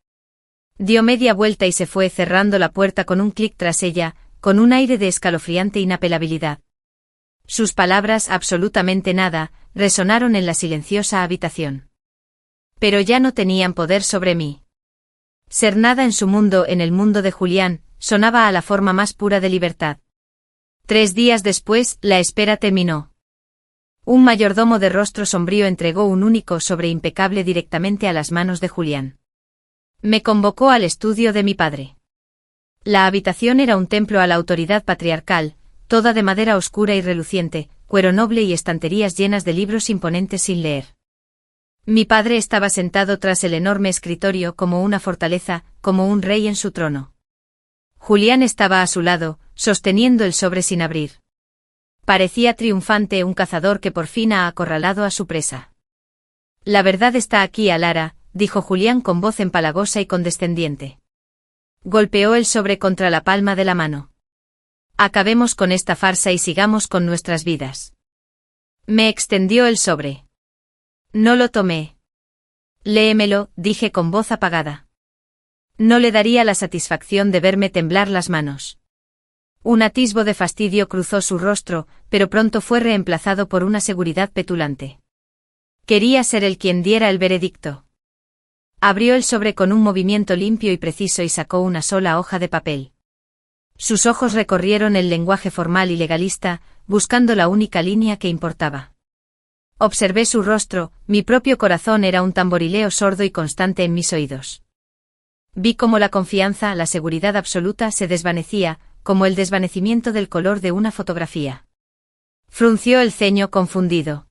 Dio media vuelta y se fue cerrando la puerta con un clic tras ella, con un aire de escalofriante inapelabilidad. Sus palabras, absolutamente nada, resonaron en la silenciosa habitación. Pero ya no tenían poder sobre mí. Ser nada en su mundo, en el mundo de Julián, sonaba a la forma más pura de libertad. 3 días después, la espera terminó. Un mayordomo de rostro sombrío entregó un único sobre impecable directamente a las manos de Julián. Me convocó al estudio de mi padre. La habitación era un templo a la autoridad patriarcal, toda de madera oscura y reluciente, cuero noble y estanterías llenas de libros imponentes sin leer. Mi padre estaba sentado tras el enorme escritorio como una fortaleza, como un rey en su trono. Julián estaba a su lado, sosteniendo el sobre sin abrir. Parecía triunfante, un cazador que por fin ha acorralado a su presa. La verdad está aquí, Alara, dijo Julián con voz empalagosa y condescendiente. Golpeó el sobre contra la palma de la mano. Acabemos con esta farsa y sigamos con nuestras vidas. Me extendió el sobre. No lo tomé. Léemelo, dije con voz apagada. No le daría la satisfacción de verme temblar las manos. Un atisbo de fastidio cruzó su rostro, pero pronto fue reemplazado por una seguridad petulante. Quería ser él quien diera el veredicto. Abrió el sobre con un movimiento limpio y preciso y sacó una sola hoja de papel. Sus ojos recorrieron el lenguaje formal y legalista, buscando la única línea que importaba. Observé su rostro, mi propio corazón era un tamborileo sordo y constante en mis oídos. Vi cómo la confianza, la seguridad absoluta se desvanecía, como el desvanecimiento del color de una fotografía. Frunció el ceño confundido.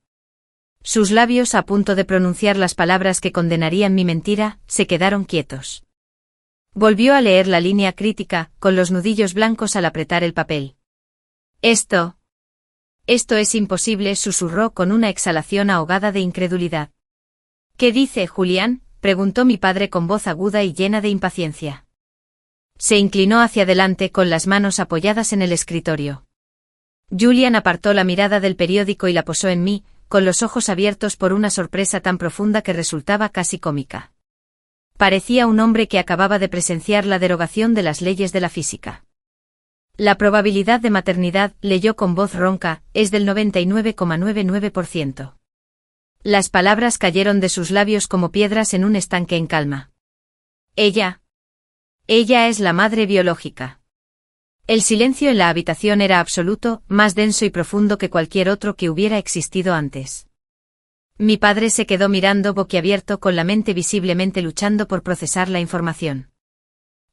Sus labios, a punto de pronunciar las palabras que condenarían mi mentira, se quedaron quietos. Volvió a leer la línea crítica, con los nudillos blancos al apretar el papel. Esto es imposible, susurró con una exhalación ahogada de incredulidad. ¿Qué dice, Julián?, preguntó mi padre con voz aguda y llena de impaciencia. Se inclinó hacia adelante con las manos apoyadas en el escritorio. Julián apartó la mirada del periódico y la posó en mí, con los ojos abiertos por una sorpresa tan profunda que resultaba casi cómica. Parecía un hombre que acababa de presenciar la derogación de las leyes de la física. La probabilidad de maternidad, leyó con voz ronca, es del 99,99%. Las palabras cayeron de sus labios como piedras en un estanque en calma. Ella es la madre biológica. El silencio en la habitación era absoluto, más denso y profundo que cualquier otro que hubiera existido antes. Mi padre se quedó mirando boquiabierto con la mente visiblemente luchando por procesar la información.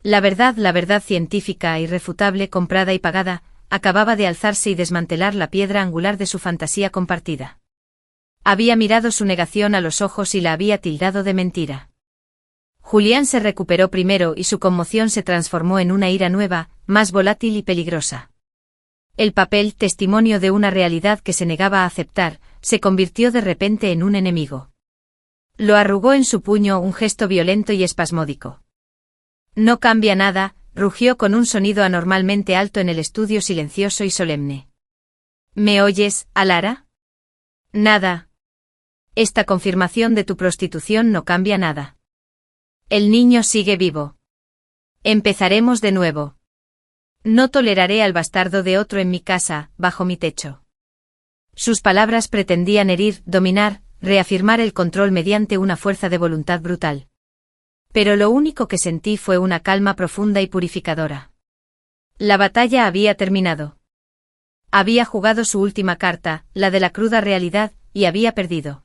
La verdad científica, irrefutable, comprada y pagada, acababa de alzarse y desmantelar la piedra angular de su fantasía compartida. Había mirado su negación a los ojos y la había tildado de mentira. Julián se recuperó primero y su conmoción se transformó en una ira nueva, más volátil y peligrosa. El papel, testimonio de una realidad que se negaba a aceptar, se convirtió de repente en un enemigo. Lo arrugó en su puño, un gesto violento y espasmódico. No cambia nada, rugió con un sonido anormalmente alto en el estudio silencioso y solemne. ¿Me oyes, Alara? Nada. Esta confirmación de tu prostitución no cambia nada. El niño sigue vivo. Empezaremos de nuevo. No toleraré al bastardo de otro en mi casa, bajo mi techo. Sus palabras pretendían herir, dominar, reafirmar el control mediante una fuerza de voluntad brutal. Pero lo único que sentí fue una calma profunda y purificadora. La batalla había terminado. Había jugado su última carta, la de la cruda realidad, y había perdido.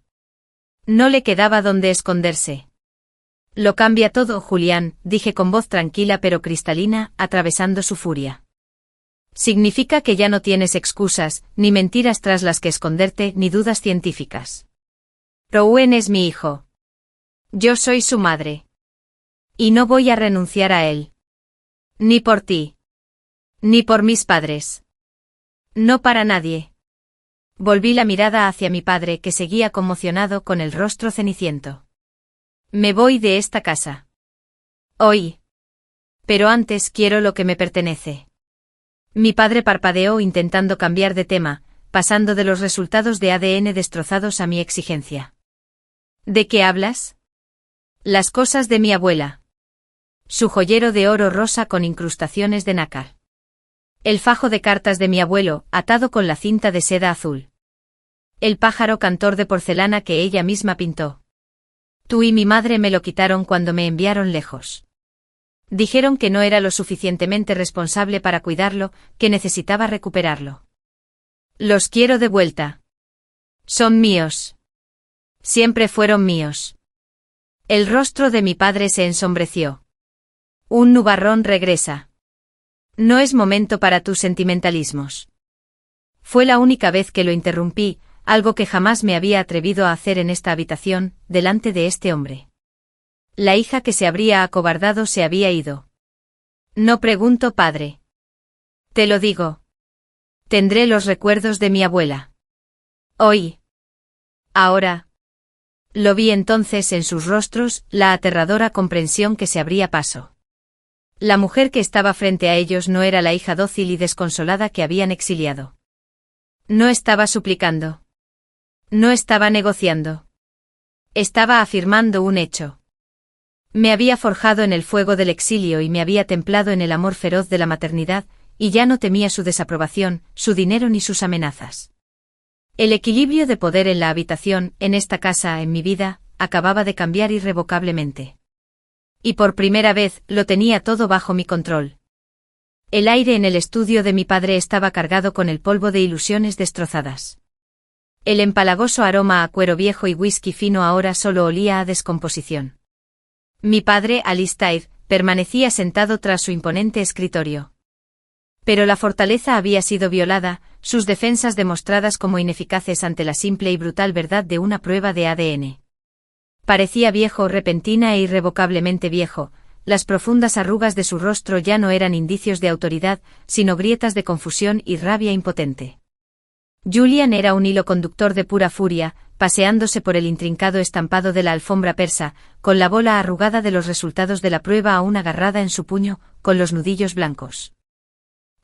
No le quedaba donde esconderse. Lo cambia todo, Julián, dije con voz tranquila pero cristalina, atravesando su furia. Significa que ya no tienes excusas, ni mentiras tras las que esconderte, ni dudas científicas. Rowan es mi hijo. Yo soy su madre. Y no voy a renunciar a él. Ni por ti. Ni por mis padres. No para nadie. Volví la mirada hacia mi padre que seguía conmocionado con el rostro ceniciento. Me voy de esta casa. Hoy. Pero antes quiero lo que me pertenece. Mi padre parpadeó intentando cambiar de tema, pasando de los resultados de ADN destrozados a mi exigencia. ¿De qué hablas? Las cosas de mi abuela. Su joyero de oro rosa con incrustaciones de nácar. El fajo de cartas de mi abuelo, atado con la cinta de seda azul. El pájaro cantor de porcelana que ella misma pintó. Tú y mi madre me lo quitaron cuando me enviaron lejos. Dijeron que no era lo suficientemente responsable para cuidarlo, que necesitaba recuperarlo. Los quiero de vuelta. Son míos. Siempre fueron míos. El rostro de mi padre se ensombreció. Un nubarrón regresa. No es momento para tus sentimentalismos. Fue la única vez que lo interrumpí, algo que jamás me había atrevido a hacer en esta habitación, delante de este hombre. La hija que se habría acobardado se había ido. No pregunto, padre. Te lo digo. Tendré los recuerdos de mi abuela. Hoy. Ahora. Lo vi entonces en sus rostros, la aterradora comprensión que se abría paso. La mujer que estaba frente a ellos no era la hija dócil y desconsolada que habían exiliado. No estaba suplicando. No estaba negociando. Estaba afirmando un hecho. Me había forjado en el fuego del exilio y me había templado en el amor feroz de la maternidad, y ya no temía su desaprobación, su dinero ni sus amenazas. El equilibrio de poder en la habitación, en esta casa, en mi vida, acababa de cambiar irrevocablemente. Y por primera vez, lo tenía todo bajo mi control. El aire en el estudio de mi padre estaba cargado con el polvo de ilusiones destrozadas. El empalagoso aroma a cuero viejo y whisky fino ahora solo olía a descomposición. Mi padre, Alistair, permanecía sentado tras su imponente escritorio. Pero la fortaleza había sido violada, sus defensas demostradas como ineficaces ante la simple y brutal verdad de una prueba de ADN. Parecía viejo, repentina e irrevocablemente viejo, las profundas arrugas de su rostro ya no eran indicios de autoridad, sino grietas de confusión y rabia impotente. Julian era un hilo conductor de pura furia, paseándose por el intrincado estampado de la alfombra persa, con la bola arrugada de los resultados de la prueba aún agarrada en su puño, con los nudillos blancos.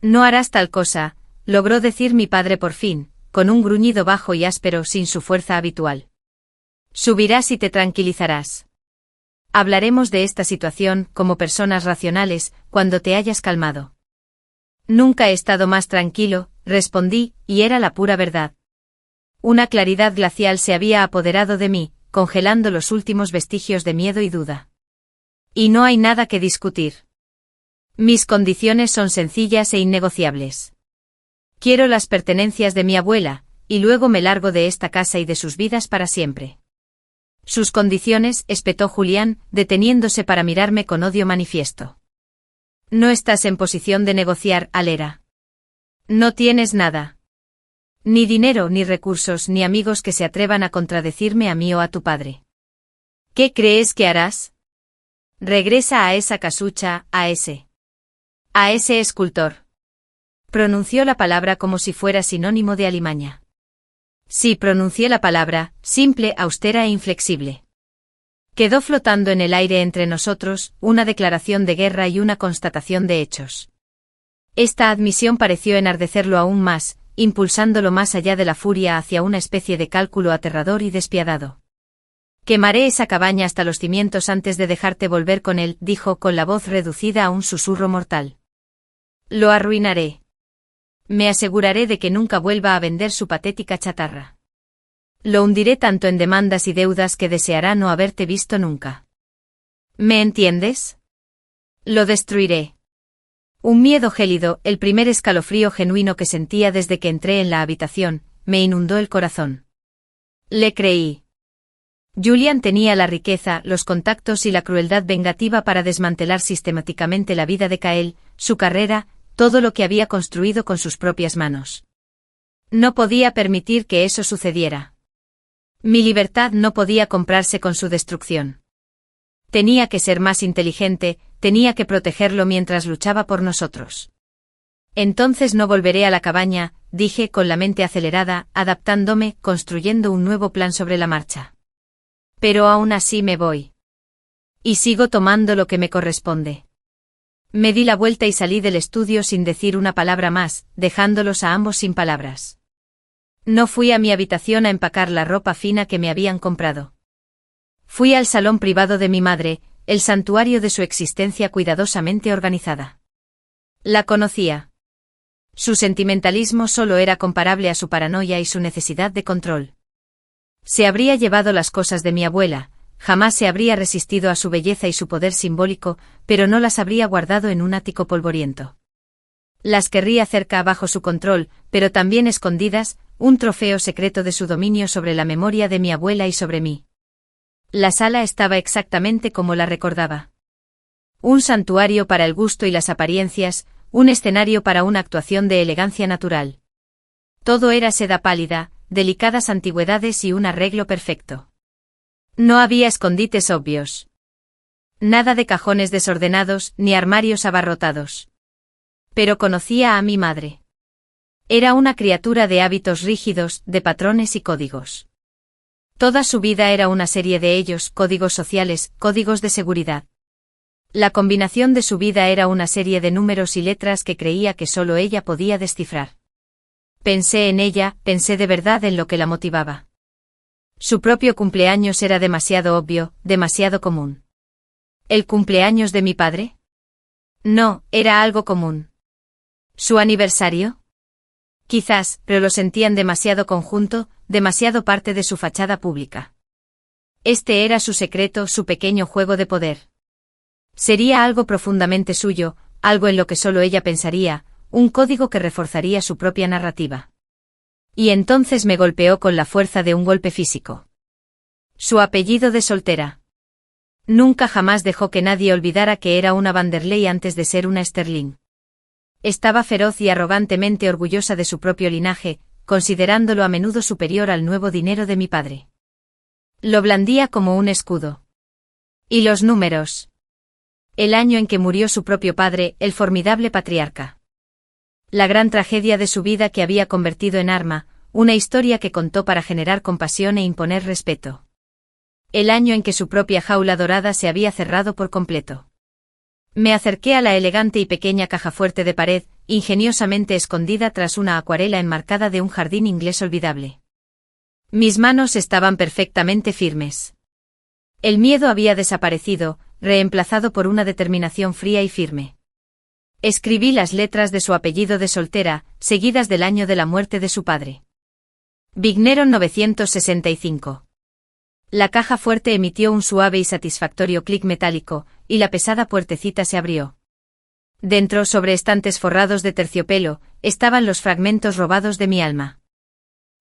No harás tal cosa, logró decir mi padre por fin, con un gruñido bajo y áspero sin su fuerza habitual. Subirás y te tranquilizarás. Hablaremos de esta situación, como personas racionales, cuando te hayas calmado. Nunca he estado más tranquilo, respondí, y era la pura verdad. Una claridad glacial se había apoderado de mí, congelando los últimos vestigios de miedo y duda. Y no hay nada que discutir. Mis condiciones son sencillas e innegociables. Quiero las pertenencias de mi abuela, y luego me largo de esta casa y de sus vidas para siempre. Sus condiciones, espetó Julián, deteniéndose para mirarme con odio manifiesto. No estás en posición de negociar, Alera. No tienes nada. Ni dinero, ni recursos, ni amigos que se atrevan a contradecirme a mí o a tu padre. ¿Qué crees que harás? Regresa a esa casucha, a ese escultor. Pronunció la palabra como si fuera sinónimo de alimaña. Sí, pronuncié la palabra, simple, austera e inflexible. Quedó flotando en el aire entre nosotros, una declaración de guerra y una constatación de hechos. Esta admisión pareció enardecerlo aún más, impulsándolo más allá de la furia hacia una especie de cálculo aterrador y despiadado. Quemaré esa cabaña hasta los cimientos antes de dejarte volver con él, dijo con la voz reducida a un susurro mortal. Lo arruinaré. Me aseguraré de que nunca vuelva a vender su patética chatarra. Lo hundiré tanto en demandas y deudas que deseará no haberte visto nunca. ¿Me entiendes? Lo destruiré. Un miedo gélido, el primer escalofrío genuino que sentía desde que entré en la habitación, me inundó el corazón. Le creí. Julian tenía la riqueza, los contactos y la crueldad vengativa para desmantelar sistemáticamente la vida de Kael, su carrera, todo lo que había construido con sus propias manos. No podía permitir que eso sucediera. Mi libertad no podía comprarse con su destrucción. Tenía que ser más inteligente, tenía que protegerlo mientras luchaba por nosotros. Entonces no volveré a la cabaña, dije con la mente acelerada, adaptándome, construyendo un nuevo plan sobre la marcha. Pero aún así me voy. Y sigo tomando lo que me corresponde. Me di la vuelta y salí del estudio sin decir una palabra más, dejándolos a ambos sin palabras. No fui a mi habitación a empacar la ropa fina que me habían comprado. Fui al salón privado de mi madre, el santuario de su existencia cuidadosamente organizada. La conocía. Su sentimentalismo solo era comparable a su paranoia y su necesidad de control. Se habría llevado las cosas de mi abuela, jamás se habría resistido a su belleza y su poder simbólico, pero no las habría guardado en un ático polvoriento. Las querría cerca bajo su control, pero también escondidas, un trofeo secreto de su dominio sobre la memoria de mi abuela y sobre mí. La sala estaba exactamente como la recordaba. Un santuario para el gusto y las apariencias, un escenario para una actuación de elegancia natural. Todo era seda pálida, delicadas antigüedades y un arreglo perfecto. No había escondites obvios. Nada de cajones desordenados, ni armarios abarrotados. Pero conocía a mi madre. Era una criatura de hábitos rígidos, de patrones y códigos. Toda su vida era una serie de ellos, códigos sociales, códigos de seguridad. La combinación de su vida era una serie de números y letras que creía que solo ella podía descifrar. Pensé en ella, pensé de verdad en lo que la motivaba. Su propio cumpleaños era demasiado obvio, demasiado común. ¿El cumpleaños de mi padre? No, era algo común. ¿Su aniversario? Quizás, pero lo sentían demasiado conjunto, demasiado parte de su fachada pública. Este era su secreto, su pequeño juego de poder. Sería algo profundamente suyo, algo en lo que solo ella pensaría, un código que reforzaría su propia narrativa. Y entonces me golpeó con la fuerza de un golpe físico. Su apellido de soltera. Nunca jamás dejó que nadie olvidara que era una Vanderlei antes de ser una Sterling. Estaba feroz y arrogantemente orgullosa de su propio linaje, considerándolo a menudo superior al nuevo dinero de mi padre. Lo blandía como un escudo. ¿Y los números? El año en que murió su propio padre, el formidable patriarca. La gran tragedia de su vida que había convertido en arma, una historia que contó para generar compasión e imponer respeto. El año en que su propia jaula dorada se había cerrado por completo. Me acerqué a la elegante y pequeña caja fuerte de pared, ingeniosamente escondida tras una acuarela enmarcada de un jardín inglés olvidable. Mis manos estaban perfectamente firmes. El miedo había desaparecido, reemplazado por una determinación fría y firme. Escribí las letras de su apellido de soltera, seguidas del año de la muerte de su padre. Vigneron 965. La caja fuerte emitió un suave y satisfactorio clic metálico, y la pesada puertecita se abrió. Dentro, sobre estantes forrados de terciopelo, estaban los fragmentos robados de mi alma.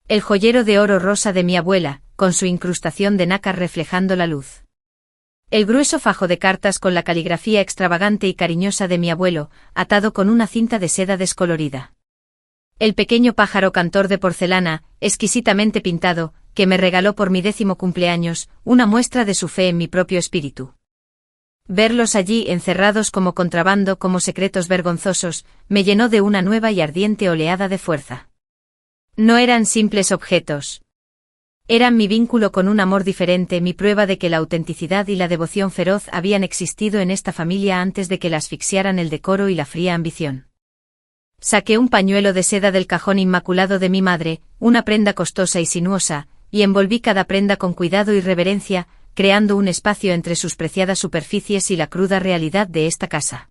El joyero de oro rosa de mi abuela, con su incrustación de nácar reflejando la luz. El grueso fajo de cartas con la caligrafía extravagante y cariñosa de mi abuelo, atado con una cinta de seda descolorida. El pequeño pájaro cantor de porcelana, exquisitamente pintado, que me regaló por mi 10º cumpleaños, una muestra de su fe en mi propio espíritu. Verlos allí encerrados como contrabando, como secretos vergonzosos, me llenó de una nueva y ardiente oleada de fuerza. No eran simples objetos. Eran mi vínculo con un amor diferente, mi prueba de que la autenticidad y la devoción feroz habían existido en esta familia antes de que la asfixiaran el decoro y la fría ambición. Saqué un pañuelo de seda del cajón inmaculado de mi madre, una prenda costosa y sinuosa, y envolví cada prenda con cuidado y reverencia, creando un espacio entre sus preciadas superficies y la cruda realidad de esta casa.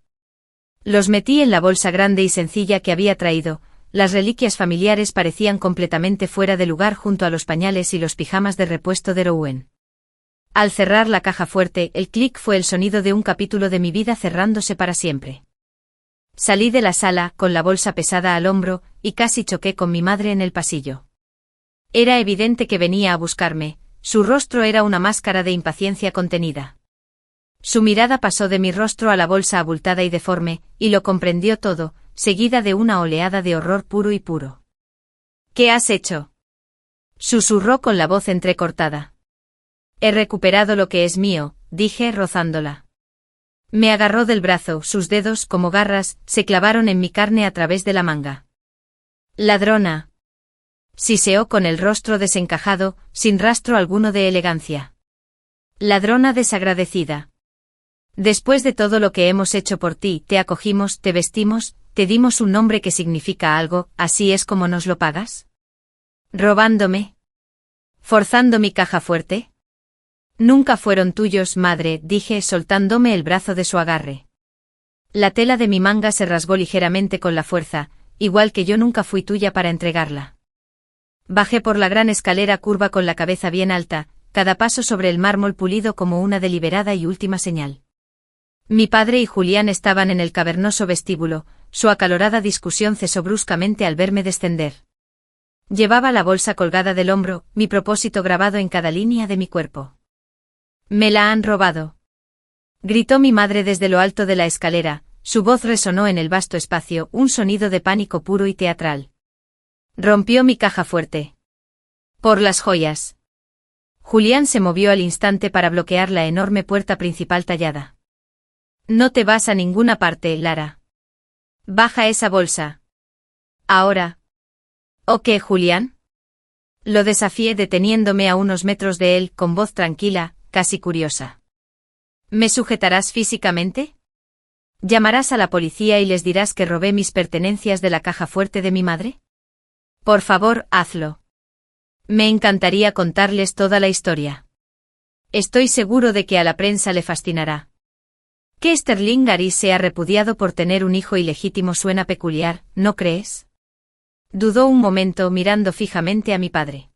Los metí en la bolsa grande y sencilla que había traído. Las reliquias familiares parecían completamente fuera de lugar junto a los pañales y los pijamas de repuesto de Rowan. Al cerrar la caja fuerte, el clic fue el sonido de un capítulo de mi vida cerrándose para siempre. Salí de la sala, con la bolsa pesada al hombro, y casi choqué con mi madre en el pasillo. Era evidente que venía a buscarme, su rostro era una máscara de impaciencia contenida. Su mirada pasó de mi rostro a la bolsa abultada y deforme, y lo comprendió todo, seguida de una oleada de horror puro y puro. ¿Qué has hecho?, susurró con la voz entrecortada. He recuperado lo que es mío, dije rozándola. Me agarró del brazo, sus dedos, como garras, se clavaron en mi carne a través de la manga. Ladrona. Siseó con el rostro desencajado, sin rastro alguno de elegancia. Ladrona desagradecida. Después de todo lo que hemos hecho por ti, te acogimos, te vestimos, te dimos un nombre que significa algo, ¿así es como nos lo pagas? ¿Robándome? ¿Forzando mi caja fuerte? Nunca fueron tuyos, madre, dije soltándome el brazo de su agarre. La tela de mi manga se rasgó ligeramente con la fuerza, igual que yo nunca fui tuya para entregarla. Bajé por la gran escalera curva con la cabeza bien alta, cada paso sobre el mármol pulido como una deliberada y última señal. Mi padre y Julián estaban en el cavernoso vestíbulo, su acalorada discusión cesó bruscamente al verme descender. Llevaba la bolsa colgada del hombro, mi propósito grabado en cada línea de mi cuerpo. «Me la han robado», gritó mi madre desde lo alto de la escalera, su voz resonó en el vasto espacio, un sonido de pánico puro y teatral. Rompió mi caja fuerte. Por las joyas. Julián se movió al instante para bloquear la enorme puerta principal tallada. No te vas a ninguna parte, Lara. Baja esa bolsa. Ahora. ¿O qué, Julián? Lo desafié deteniéndome a unos metros de él, con voz tranquila, casi curiosa. ¿Me sujetarás físicamente? ¿Llamarás a la policía y les dirás que robé mis pertenencias de la caja fuerte de mi madre? Por favor, hazlo. Me encantaría contarles toda la historia. Estoy seguro de que a la prensa le fascinará. Que Sterling Gary sea repudiado por tener un hijo ilegítimo suena peculiar, ¿no crees? Dudó un momento mirando fijamente a mi padre.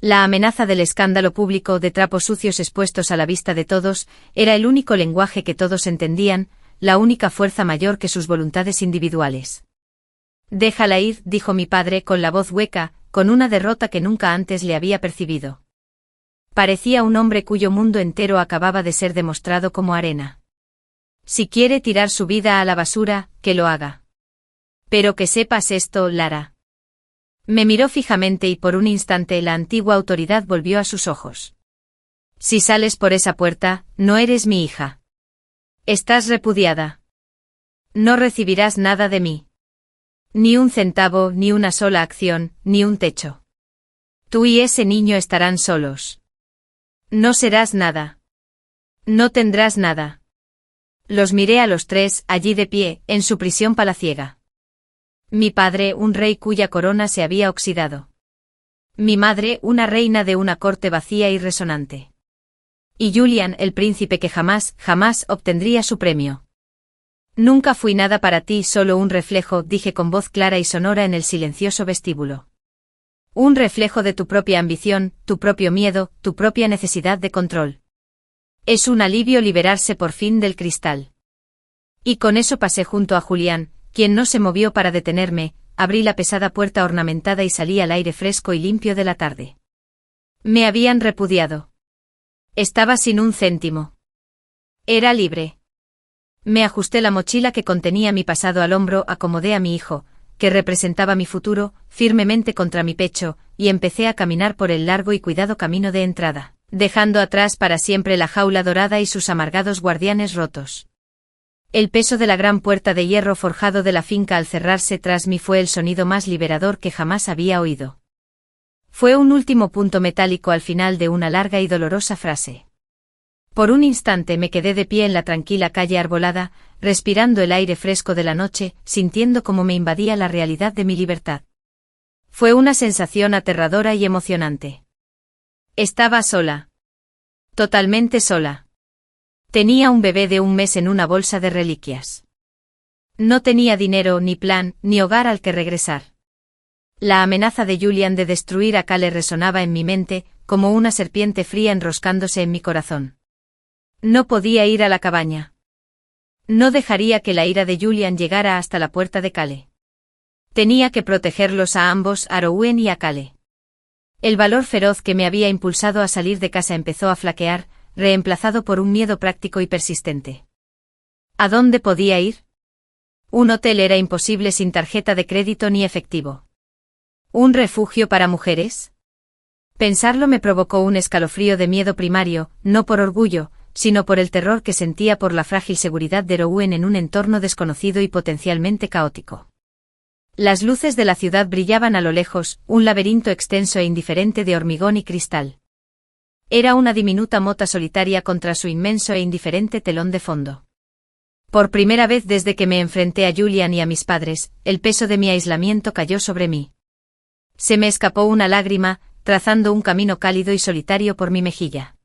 La amenaza del escándalo público de trapos sucios expuestos a la vista de todos era el único lenguaje que todos entendían, la única fuerza mayor que sus voluntades individuales. Déjala ir, dijo mi padre con la voz hueca, con una derrota que nunca antes le había percibido. Parecía un hombre cuyo mundo entero acababa de ser demostrado como arena. Si quiere tirar su vida a la basura, que lo haga. Pero que sepas esto, Lara. Me miró fijamente y por un instante la antigua autoridad volvió a sus ojos. Si sales por esa puerta, no eres mi hija. Estás repudiada. No recibirás nada de mí. Ni un centavo, ni una sola acción, ni un techo. Tú y ese niño estarán solos. No serás nada. No tendrás nada. Los miré a los tres, allí de pie, en su prisión palaciega. Mi padre, un rey cuya corona se había oxidado. Mi madre, una reina de una corte vacía y resonante. Y Julian, el príncipe que jamás obtendría su premio. Nunca fui nada para ti, solo un reflejo, dije con voz clara y sonora en el silencioso vestíbulo. Un reflejo de tu propia ambición, tu propio miedo, tu propia necesidad de control. Es un alivio liberarse por fin del cristal. Y con eso pasé junto a Julián, quien no se movió para detenerme, abrí la pesada puerta ornamentada y salí al aire fresco y limpio de la tarde. Me habían repudiado. Estaba sin un céntimo. Era libre. Me ajusté la mochila que contenía mi pasado al hombro, acomodé a mi hijo, que representaba mi futuro, firmemente contra mi pecho, y empecé a caminar por el largo y cuidado camino de entrada, dejando atrás para siempre la jaula dorada y sus amargados guardianes rotos. El peso de la gran puerta de hierro forjado de la finca al cerrarse tras mí fue el sonido más liberador que jamás había oído. Fue un último punto metálico al final de una larga y dolorosa frase. Por un instante me quedé de pie en la tranquila calle arbolada, respirando el aire fresco de la noche, sintiendo cómo me invadía la realidad de mi libertad. Fue una sensación aterradora y emocionante. Estaba sola. Totalmente sola. Tenía un bebé de 1 mes en una bolsa de reliquias. No tenía dinero, ni plan, ni hogar al que regresar. La amenaza de Julian de destruir a Cale resonaba en mi mente, como una serpiente fría enroscándose en mi corazón. No podía ir a la cabaña. No dejaría que la ira de Julian llegara hasta la puerta de Cale. Tenía que protegerlos a ambos, a Rowan y a Cale. El valor feroz que me había impulsado a salir de casa empezó a flaquear, reemplazado por un miedo práctico y persistente. ¿A dónde podía ir? Un hotel era imposible sin tarjeta de crédito ni efectivo. ¿Un refugio para mujeres? Pensarlo me provocó un escalofrío de miedo primario, no por orgullo, sino por el terror que sentía por la frágil seguridad de Rowan en un entorno desconocido y potencialmente caótico. Las luces de la ciudad brillaban a lo lejos, un laberinto extenso e indiferente de hormigón y cristal. Era una diminuta mota solitaria contra su inmenso e indiferente telón de fondo. Por primera vez desde que me enfrenté a Julian y a mis padres, el peso de mi aislamiento cayó sobre mí. Se me escapó una lágrima, trazando un camino cálido y solitario por mi mejilla.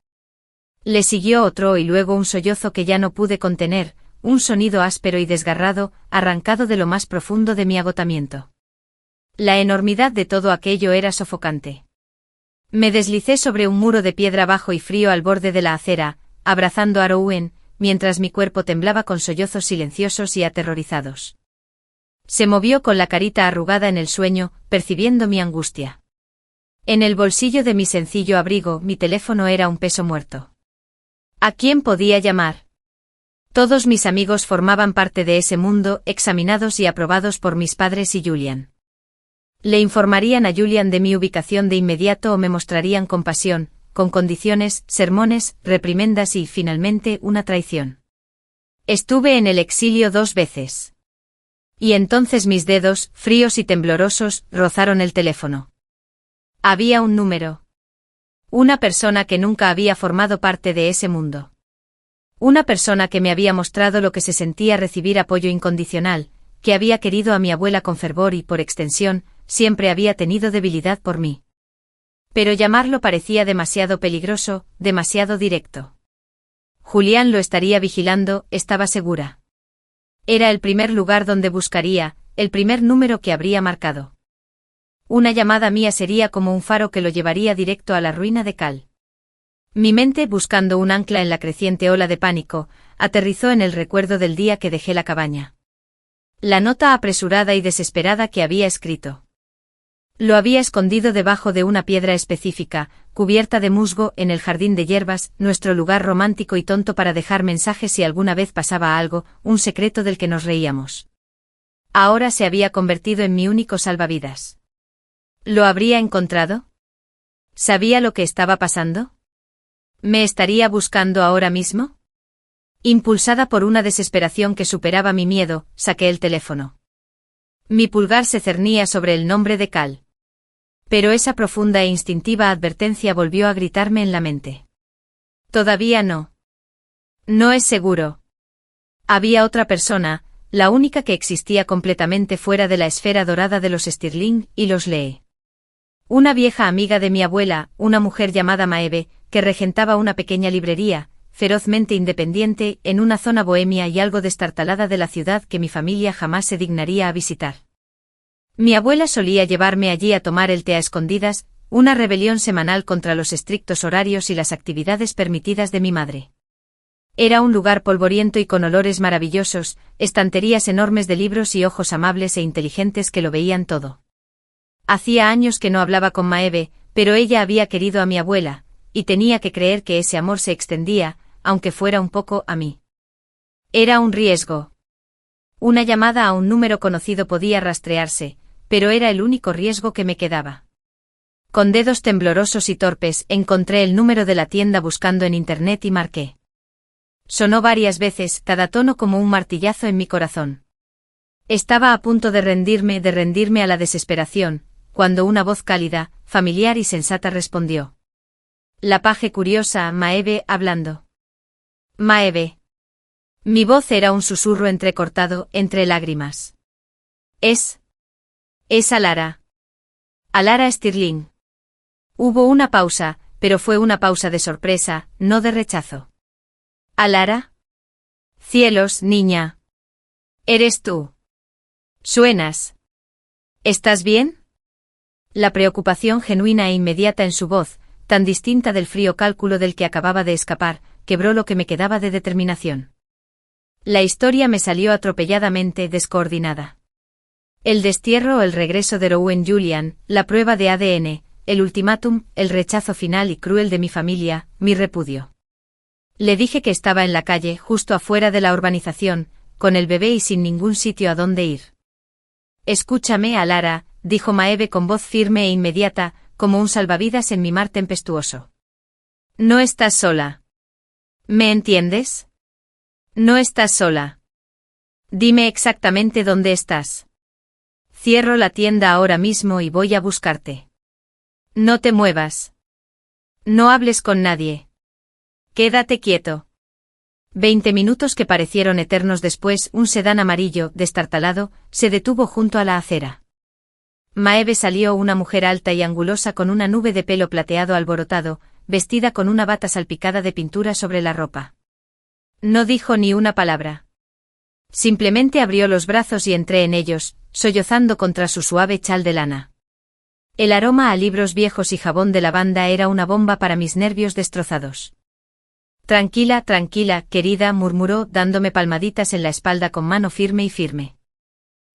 Le siguió otro y luego un sollozo que ya no pude contener, un sonido áspero y desgarrado, arrancado de lo más profundo de mi agotamiento. La enormidad de todo aquello era sofocante. Me deslicé sobre un muro de piedra bajo y frío al borde de la acera, abrazando a Rowan, mientras mi cuerpo temblaba con sollozos silenciosos y aterrorizados. Se movió con la carita arrugada en el sueño, percibiendo mi angustia. En el bolsillo de mi sencillo abrigo, mi teléfono era un peso muerto. ¿A quién podía llamar? Todos mis amigos formaban parte de ese mundo, examinados y aprobados por mis padres y Julian. Le informarían a Julian de mi ubicación de inmediato o me mostrarían compasión, con condiciones, sermones, reprimendas y, finalmente, una traición. Estuve en el exilio 2 veces. Y entonces mis dedos, fríos y temblorosos, rozaron el teléfono. Había un número. Una persona que nunca había formado parte de ese mundo. Una persona que me había mostrado lo que se sentía recibir apoyo incondicional, que había querido a mi abuela con fervor y, por extensión, siempre había tenido debilidad por mí. Pero llamarlo parecía demasiado peligroso, demasiado directo. Julián lo estaría vigilando, estaba segura. Era el primer lugar donde buscaría, el primer número que habría marcado. Una llamada mía sería como un faro que lo llevaría directo a la ruina de Cal. Mi mente, buscando un ancla en la creciente ola de pánico, aterrizó en el recuerdo del día que dejé la cabaña. La nota apresurada y desesperada que había escrito. Lo había escondido debajo de una piedra específica, cubierta de musgo, en el jardín de hierbas, nuestro lugar romántico y tonto para dejar mensajes si alguna vez pasaba algo, un secreto del que nos reíamos. Ahora se había convertido en mi único salvavidas. ¿Lo habría encontrado? ¿Sabía lo que estaba pasando? ¿Me estaría buscando ahora mismo? Impulsada por una desesperación que superaba mi miedo, saqué el teléfono. Mi pulgar se cernía sobre el nombre de Cal. Pero esa profunda e instintiva advertencia volvió a gritarme en la mente. Todavía no. No es seguro. Había otra persona, la única que existía completamente fuera de la esfera dorada de los Stirling y los Lee. Una vieja amiga de mi abuela, una mujer llamada Maeve, que regentaba una pequeña librería, ferozmente independiente, en una zona bohemia y algo destartalada de la ciudad que mi familia jamás se dignaría a visitar. Mi abuela solía llevarme allí a tomar el té a escondidas, una rebelión semanal contra los estrictos horarios y las actividades permitidas de mi madre. Era un lugar polvoriento y con olores maravillosos, estanterías enormes de libros y ojos amables e inteligentes que lo veían todo. Hacía años que no hablaba con Maeve, pero ella había querido a mi abuela, y tenía que creer que ese amor se extendía, aunque fuera un poco, a mí. Era un riesgo. Una llamada a un número conocido podía rastrearse, pero era el único riesgo que me quedaba. Con dedos temblorosos y torpes encontré el número de la tienda buscando en internet y marqué. Sonó varias veces, cada tono como un martillazo en mi corazón. Estaba a punto de rendirme a la desesperación, cuando una voz cálida, familiar y sensata respondió. La paje curiosa, Maeve, hablando. Maeve. Mi voz era un susurro entrecortado, entre lágrimas. Es Alara. Alara Stirling. Hubo una pausa, pero fue una pausa de sorpresa, no de rechazo. ¿Alara? Cielos, niña. ¿Eres tú? Suenas. ¿Estás bien? La preocupación genuina e inmediata en su voz, tan distinta del frío cálculo del que acababa de escapar, quebró lo que me quedaba de determinación. La historia me salió atropelladamente descoordinada. El destierro o el regreso de Rowan Julian, la prueba de ADN, el ultimátum, el rechazo final y cruel de mi familia, mi repudio. Le dije que estaba en la calle, justo afuera de la urbanización, con el bebé y sin ningún sitio a dónde ir. Escúchame, Alara, dijo Maeve con voz firme e inmediata, como un salvavidas en mi mar tempestuoso. No estás sola. ¿Me entiendes? No estás sola. Dime exactamente dónde estás. Cierro la tienda ahora mismo y voy a buscarte. No te muevas. No hables con nadie. Quédate quieto. 20 minutos que parecieron eternos después, un sedán amarillo, destartalado, se detuvo junto a la acera. Maeve salió, una mujer alta y angulosa con una nube de pelo plateado alborotado, vestida con una bata salpicada de pintura sobre la ropa. No dijo ni una palabra. Simplemente abrió los brazos y entré en ellos, sollozando contra su suave chal de lana. El aroma a libros viejos y jabón de lavanda era una bomba para mis nervios destrozados. Tranquila, tranquila, querida, murmuró, dándome palmaditas en la espalda con mano firme y firme.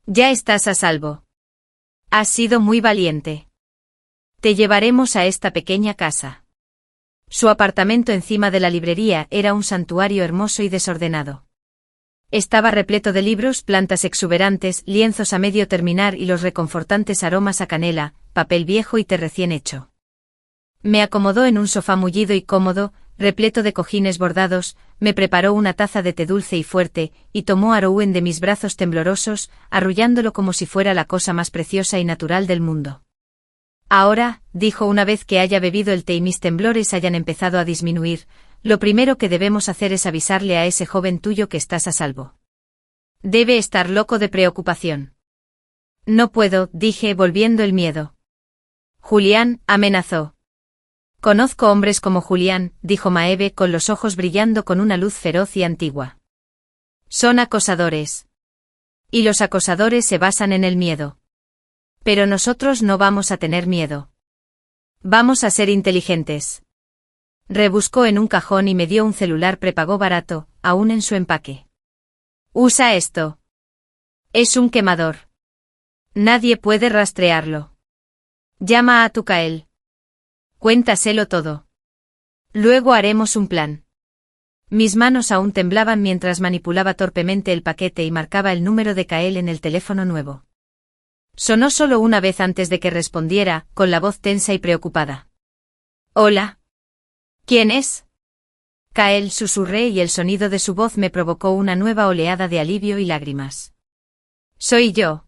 Ya estás a salvo. Has sido muy valiente. Te llevaremos a esta pequeña casa. Su apartamento encima de la librería era un santuario hermoso y desordenado. Estaba repleto de libros, plantas exuberantes, lienzos a medio terminar y los reconfortantes aromas a canela, papel viejo y té recién hecho. Me acomodó en un sofá mullido y cómodo, repleto de cojines bordados, me preparó una taza de té dulce y fuerte, y tomó a Rowan de mis brazos temblorosos, arrullándolo como si fuera la cosa más preciosa y natural del mundo. Ahora, dijo una vez que haya bebido el té y mis temblores hayan empezado a disminuir, lo primero que debemos hacer es avisarle a ese joven tuyo que estás a salvo. Debe estar loco de preocupación. No puedo, dije, volviendo el miedo. Julián, amenazó. Conozco hombres como Julián, dijo Maeve con los ojos brillando con una luz feroz y antigua. Son acosadores. Y los acosadores se basan en el miedo. Pero nosotros no vamos a tener miedo. Vamos a ser inteligentes. Rebuscó en un cajón y me dio un celular prepago barato, aún en su empaque. Usa esto. Es un quemador. Nadie puede rastrearlo. Llama a Tucael. Cuéntaselo todo. Luego haremos un plan. Mis manos aún temblaban mientras manipulaba torpemente el paquete y marcaba el número de Kael en el teléfono nuevo. Sonó solo una vez antes de que respondiera, con la voz tensa y preocupada. Hola. ¿Quién es? Kael, susurré y el sonido de su voz me provocó una nueva oleada de alivio y lágrimas. Soy yo.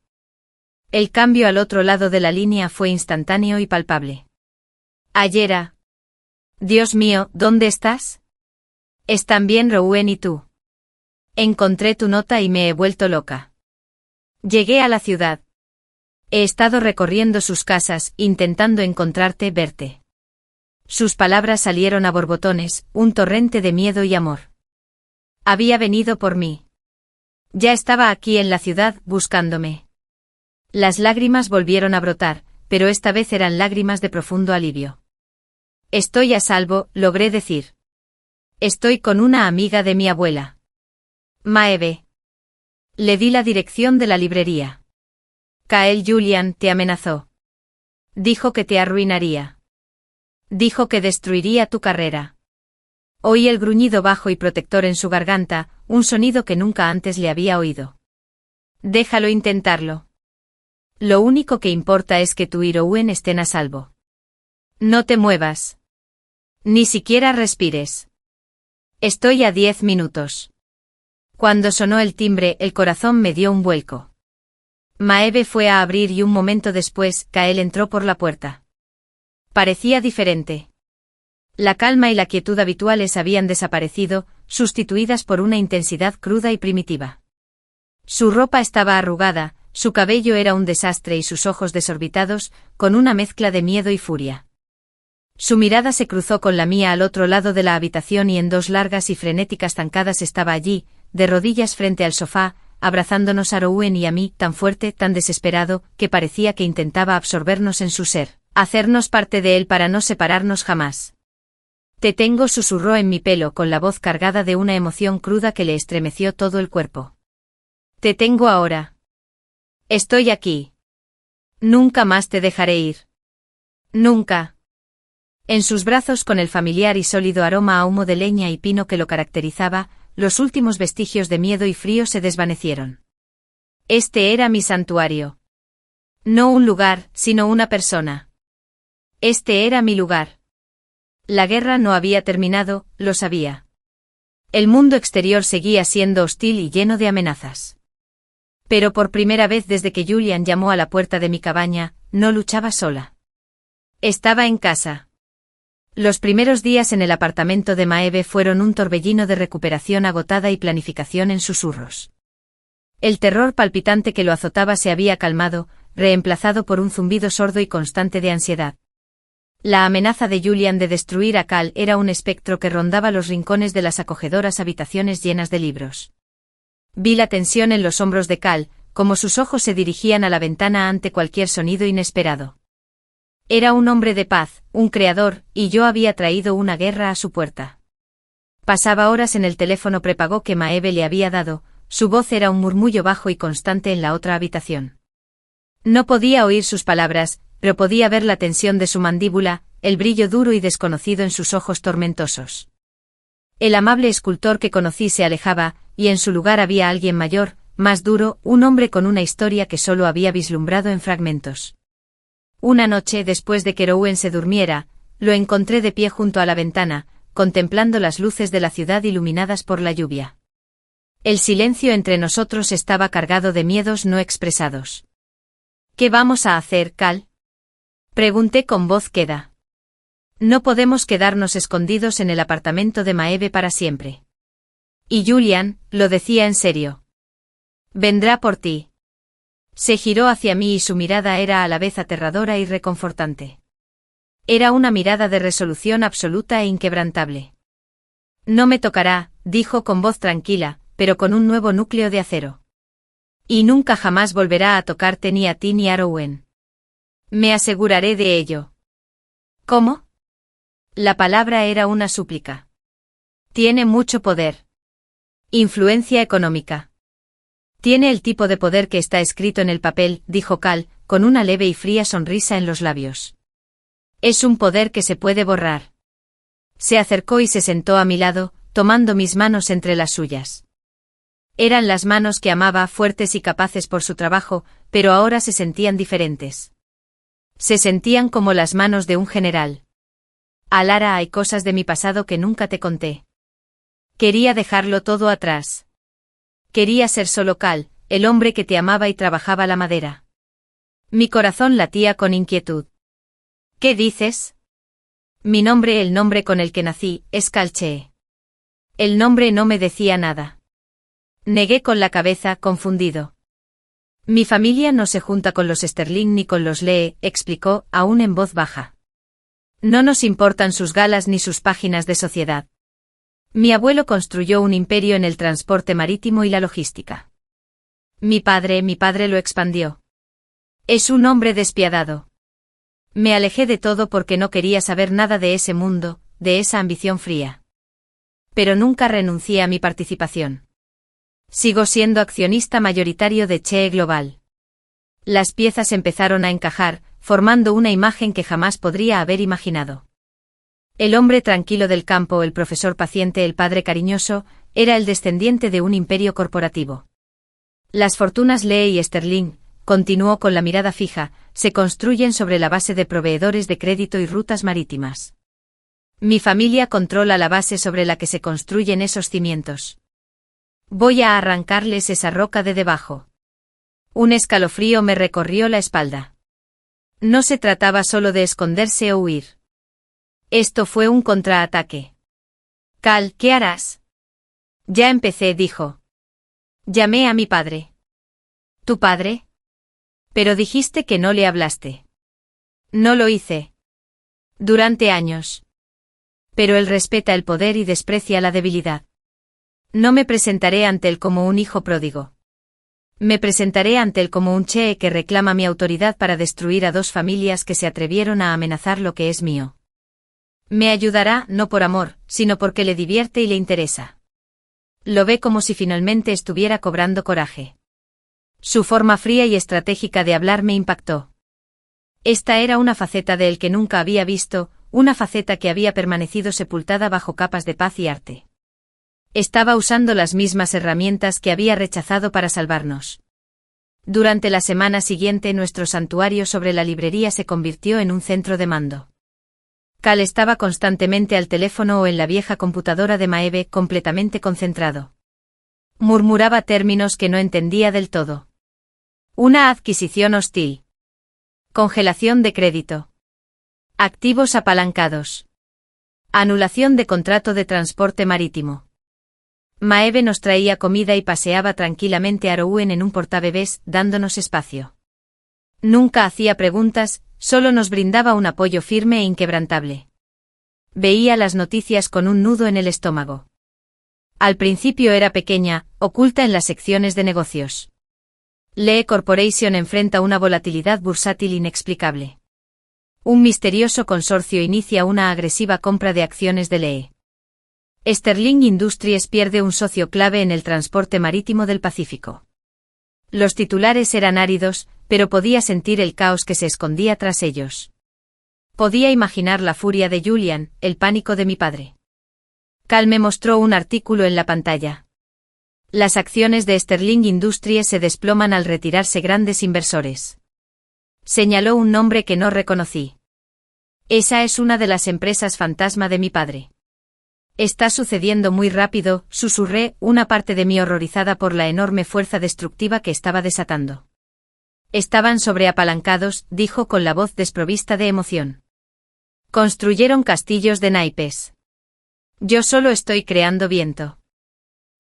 El cambio al otro lado de la línea fue instantáneo y palpable. Ayera. Dios mío, ¿dónde estás? ¿Están bien Rowan y tú? Encontré tu nota y me he vuelto loca. Llegué a la ciudad. He estado recorriendo sus casas, intentando encontrarte, verte. Sus palabras salieron a borbotones, un torrente de miedo y amor. Había venido por mí. Ya estaba aquí en la ciudad, buscándome. Las lágrimas volvieron a brotar, pero esta vez eran lágrimas de profundo alivio. Estoy a salvo, logré decir. Estoy con una amiga de mi abuela. Maeve. Le di la dirección de la librería. Kael Julian te amenazó. Dijo que te arruinaría. Dijo que destruiría tu carrera. Oí el gruñido bajo y protector en su garganta, un sonido que nunca antes le había oído. Déjalo intentarlo. Lo único que importa es que tú y Rowan estén a salvo. No te muevas. Ni siquiera respires. Estoy a 10 minutos. Cuando sonó el timbre, el corazón me dio un vuelco. Maeve fue a abrir y un momento después, Kael entró por la puerta. Parecía diferente. La calma y la quietud habituales habían desaparecido, sustituidas por una intensidad cruda y primitiva. Su ropa estaba arrugada, su cabello era un desastre y sus ojos desorbitados, con una mezcla de miedo y furia. Su mirada se cruzó con la mía al otro lado de la habitación y en 2 largas y frenéticas zancadas estaba allí, de rodillas frente al sofá, abrazándonos a Rowen y a mí, tan fuerte, tan desesperado, que parecía que intentaba absorbernos en su ser, hacernos parte de él para no separarnos jamás. Te tengo, susurró en mi pelo con la voz cargada de una emoción cruda que le estremeció todo el cuerpo. Te tengo ahora. Estoy aquí. Nunca más te dejaré ir. Nunca. En sus brazos, con el familiar y sólido aroma a humo de leña y pino que lo caracterizaba, los últimos vestigios de miedo y frío se desvanecieron. Este era mi santuario. No un lugar, sino una persona. Este era mi lugar. La guerra no había terminado, lo sabía. El mundo exterior seguía siendo hostil y lleno de amenazas. Pero por primera vez desde que Julian llamó a la puerta de mi cabaña, no luchaba sola. Estaba en casa. Los primeros días en el apartamento de Maeve fueron un torbellino de recuperación agotada y planificación en susurros. El terror palpitante que lo azotaba se había calmado, reemplazado por un zumbido sordo y constante de ansiedad. La amenaza de Julian de destruir a Cal era un espectro que rondaba los rincones de las acogedoras habitaciones llenas de libros. Vi la tensión en los hombros de Cal, como sus ojos se dirigían a la ventana ante cualquier sonido inesperado. Era un hombre de paz, un creador, y yo había traído una guerra a su puerta. Pasaba horas en el teléfono prepago que Maeve le había dado, su voz era un murmullo bajo y constante en la otra habitación. No podía oír sus palabras, pero podía ver la tensión de su mandíbula, el brillo duro y desconocido en sus ojos tormentosos. El amable escultor que conocí se alejaba, y en su lugar había alguien mayor, más duro, un hombre con una historia que solo había vislumbrado en fragmentos. Una noche, después de que Rowen se durmiera, lo encontré de pie junto a la ventana, contemplando las luces de la ciudad iluminadas por la lluvia. El silencio entre nosotros estaba cargado de miedos no expresados. ¿Qué vamos a hacer, Cal? Pregunté con voz queda. No podemos quedarnos escondidos en el apartamento de Maeve para siempre. Y Julian, lo decía en serio. Vendrá por ti. Se giró hacia mí y su mirada era a la vez aterradora y reconfortante. Era una mirada de resolución absoluta e inquebrantable. No me tocará, dijo con voz tranquila, pero con un nuevo núcleo de acero. Y nunca jamás volverá a tocarte ni a ti ni a Rowen. Me aseguraré de ello. ¿Cómo? La palabra era una súplica. Tiene mucho poder. Influencia económica. Tiene el tipo de poder que está escrito en el papel, dijo Cal, con una leve y fría sonrisa en los labios. Es un poder que se puede borrar. Se acercó y se sentó a mi lado, tomando mis manos entre las suyas. Eran las manos que amaba, fuertes y capaces por su trabajo, pero ahora se sentían diferentes. Se sentían como las manos de un general. Alara, hay cosas de mi pasado que nunca te conté. Quería dejarlo todo atrás. Quería ser solo Cal, el hombre que te amaba y trabajaba la madera. Mi corazón latía con inquietud. ¿Qué dices? Mi nombre, el nombre con el que nací, es Calchee. El nombre no me decía nada. Negué con la cabeza, confundido. Mi familia no se junta con los Sterling ni con los Lee, explicó, aún en voz baja. No nos importan sus galas ni sus páginas de sociedad. Mi abuelo construyó un imperio en el transporte marítimo y la logística. Mi padre lo expandió. Es un hombre despiadado. Me alejé de todo porque no quería saber nada de ese mundo, de esa ambición fría. Pero nunca renuncié a mi participación. Sigo siendo accionista mayoritario de Chee Global. Las piezas empezaron a encajar, formando una imagen que jamás podría haber imaginado. El hombre tranquilo del campo, el profesor paciente, el padre cariñoso, era el descendiente de un imperio corporativo. Las fortunas Lee y Sterling, continuó con la mirada fija, se construyen sobre la base de proveedores de crédito y rutas marítimas. Mi familia controla la base sobre la que se construyen esos cimientos. Voy a arrancarles esa roca de debajo. Un escalofrío me recorrió la espalda. No se trataba solo de esconderse o huir. Esto fue un contraataque. Cal, ¿qué harás? Ya empecé, dijo. Llamé a mi padre. ¿Tu padre? Pero dijiste que no le hablaste. No lo hice. Durante años. Pero él respeta el poder y desprecia la debilidad. No me presentaré ante él como un hijo pródigo. Me presentaré ante él como un Che que reclama mi autoridad para destruir a dos familias que se atrevieron a amenazar lo que es mío. Me ayudará, no por amor, sino porque le divierte y le interesa. Lo ve como si finalmente estuviera cobrando coraje. Su forma fría y estratégica de hablar me impactó. Esta era una faceta de él que nunca había visto, una faceta que había permanecido sepultada bajo capas de paz y arte. Estaba usando las mismas herramientas que había rechazado para salvarnos. Durante la semana siguiente nuestro santuario sobre la librería se convirtió en un centro de mando. Cal estaba constantemente al teléfono o en la vieja computadora de Maeve, completamente concentrado. Murmuraba términos que no entendía del todo. Una adquisición hostil. Congelación de crédito. Activos apalancados. Anulación de contrato de transporte marítimo. Maeve nos traía comida y paseaba tranquilamente a Rouen en un portabebés, dándonos espacio. Nunca hacía preguntas, solo nos brindaba un apoyo firme e inquebrantable. Veía las noticias con un nudo en el estómago. Al principio era pequeña, oculta en las secciones de negocios. Lee Corporation enfrenta una volatilidad bursátil inexplicable. Un misterioso consorcio inicia una agresiva compra de acciones de Lee. Sterling Industries pierde un socio clave en el transporte marítimo del Pacífico. Los titulares eran áridos, pero podía sentir el caos que se escondía tras ellos. Podía imaginar la furia de Julian, el pánico de mi padre. Cal me mostró un artículo en la pantalla. Las acciones de Sterling Industries se desploman al retirarse grandes inversores. Señaló un nombre que no reconocí. Esa es una de las empresas fantasma de mi padre. Está sucediendo muy rápido, susurré, una parte de mí horrorizada por la enorme fuerza destructiva que estaba desatando. Estaban sobreapalancados, dijo con la voz desprovista de emoción. Construyeron castillos de naipes. Yo solo estoy creando viento.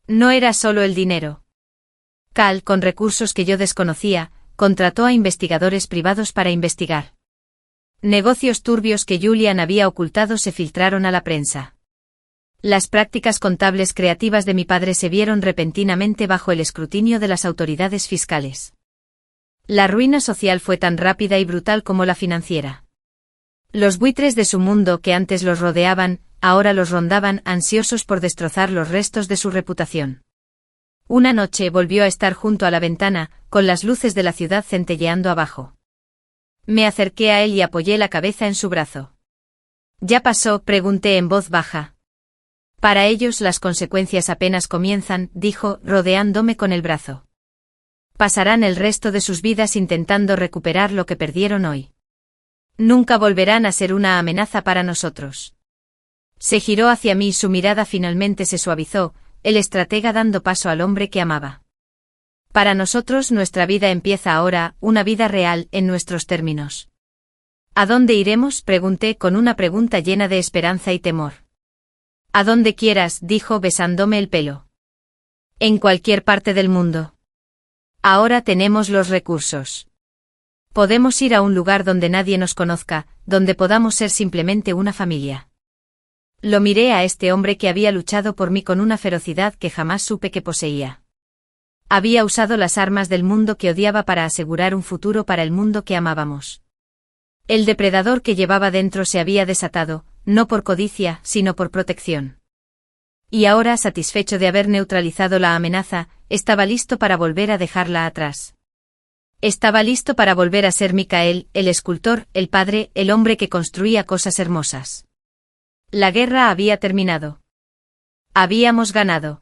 No era solo el dinero. Cal, con recursos que yo desconocía, contrató a investigadores privados para investigar. Negocios turbios que Julian había ocultado se filtraron a la prensa. Las prácticas contables creativas de mi padre se vieron repentinamente bajo el escrutinio de las autoridades fiscales. La ruina social fue tan rápida y brutal como la financiera. Los buitres de su mundo que antes los rodeaban, ahora los rondaban ansiosos por destrozar los restos de su reputación. Una noche volvió a estar junto a la ventana, con las luces de la ciudad centelleando abajo. Me acerqué a él y apoyé la cabeza en su brazo. ¿Ya pasó?, pregunté en voz baja. Para ellos las consecuencias apenas comienzan, dijo, rodeándome con el brazo. Pasarán el resto de sus vidas intentando recuperar lo que perdieron hoy. Nunca volverán a ser una amenaza para nosotros. Se giró hacia mí y su mirada finalmente se suavizó, el estratega dando paso al hombre que amaba. Para nosotros nuestra vida empieza ahora, una vida real, en nuestros términos. ¿A dónde iremos?, pregunté con una pregunta llena de esperanza y temor. A donde quieras, dijo besándome el pelo. En cualquier parte del mundo. Ahora tenemos los recursos. Podemos ir a un lugar donde nadie nos conozca, donde podamos ser simplemente una familia. Lo miré a este hombre que había luchado por mí con una ferocidad que jamás supe que poseía. Había usado las armas del mundo que odiaba para asegurar un futuro para el mundo que amábamos. El depredador que llevaba dentro se había desatado, no por codicia, sino por protección. Y ahora, satisfecho de haber neutralizado la amenaza, estaba listo para volver a dejarla atrás. Estaba listo para volver a ser Micael, el escultor, el padre, el hombre que construía cosas hermosas. La guerra había terminado. Habíamos ganado.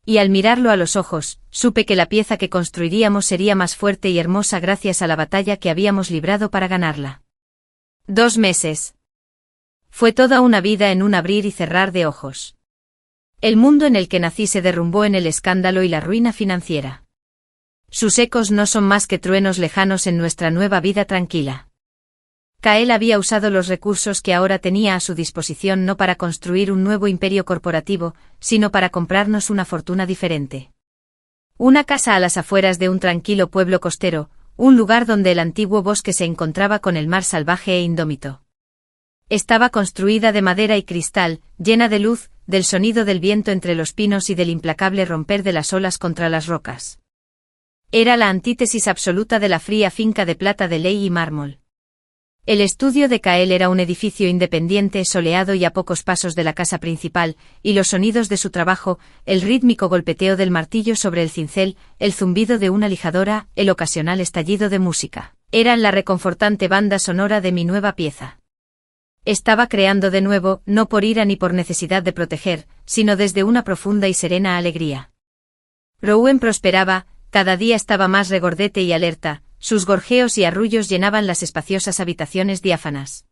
Y al mirarlo a los ojos, supe que la pieza que construiríamos sería más fuerte y hermosa gracias a la batalla que habíamos librado para ganarla. 2 meses. Fue toda una vida en un abrir y cerrar de ojos. El mundo en el que nací se derrumbó en el escándalo y la ruina financiera. Sus ecos no son más que truenos lejanos en nuestra nueva vida tranquila. Kael había usado los recursos que ahora tenía a su disposición no para construir un nuevo imperio corporativo, sino para comprarnos una fortuna diferente. Una casa a las afueras de un tranquilo pueblo costero, un lugar donde el antiguo bosque se encontraba con el mar salvaje e indómito. Estaba construida de madera y cristal, llena de luz, del sonido del viento entre los pinos y del implacable romper de las olas contra las rocas. Era la antítesis absoluta de la fría finca de plata de ley y mármol. El estudio de Kael era un edificio independiente, soleado y a pocos pasos de la casa principal, y los sonidos de su trabajo, el rítmico golpeteo del martillo sobre el cincel, el zumbido de una lijadora, el ocasional estallido de música, eran la reconfortante banda sonora de mi nueva pieza. Estaba creando de nuevo, no por ira ni por necesidad de proteger, sino desde una profunda y serena alegría. Rowan prosperaba, cada día estaba más regordete y alerta, sus gorjeos y arrullos llenaban las espaciosas habitaciones diáfanas.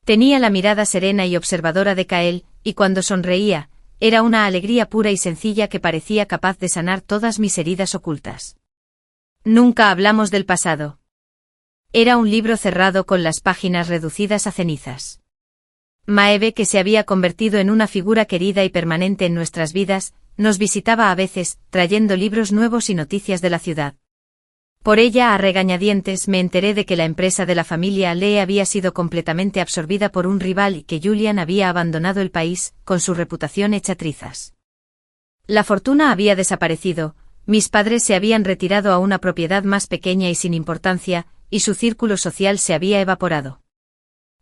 Tenía la mirada serena y observadora de Kael, y cuando sonreía, era una alegría pura y sencilla que parecía capaz de sanar todas mis heridas ocultas. Nunca hablamos del pasado. Era un libro cerrado con las páginas reducidas a cenizas. Maeve, que se había convertido en una figura querida y permanente en nuestras vidas, nos visitaba a veces, trayendo libros nuevos y noticias de la ciudad. Por ella, a regañadientes, me enteré de que la empresa de la familia Lee había sido completamente absorbida por un rival y que Julian había abandonado el país, con su reputación hecha trizas. La fortuna había desaparecido, mis padres se habían retirado a una propiedad más pequeña y sin importancia, y su círculo social se había evaporado.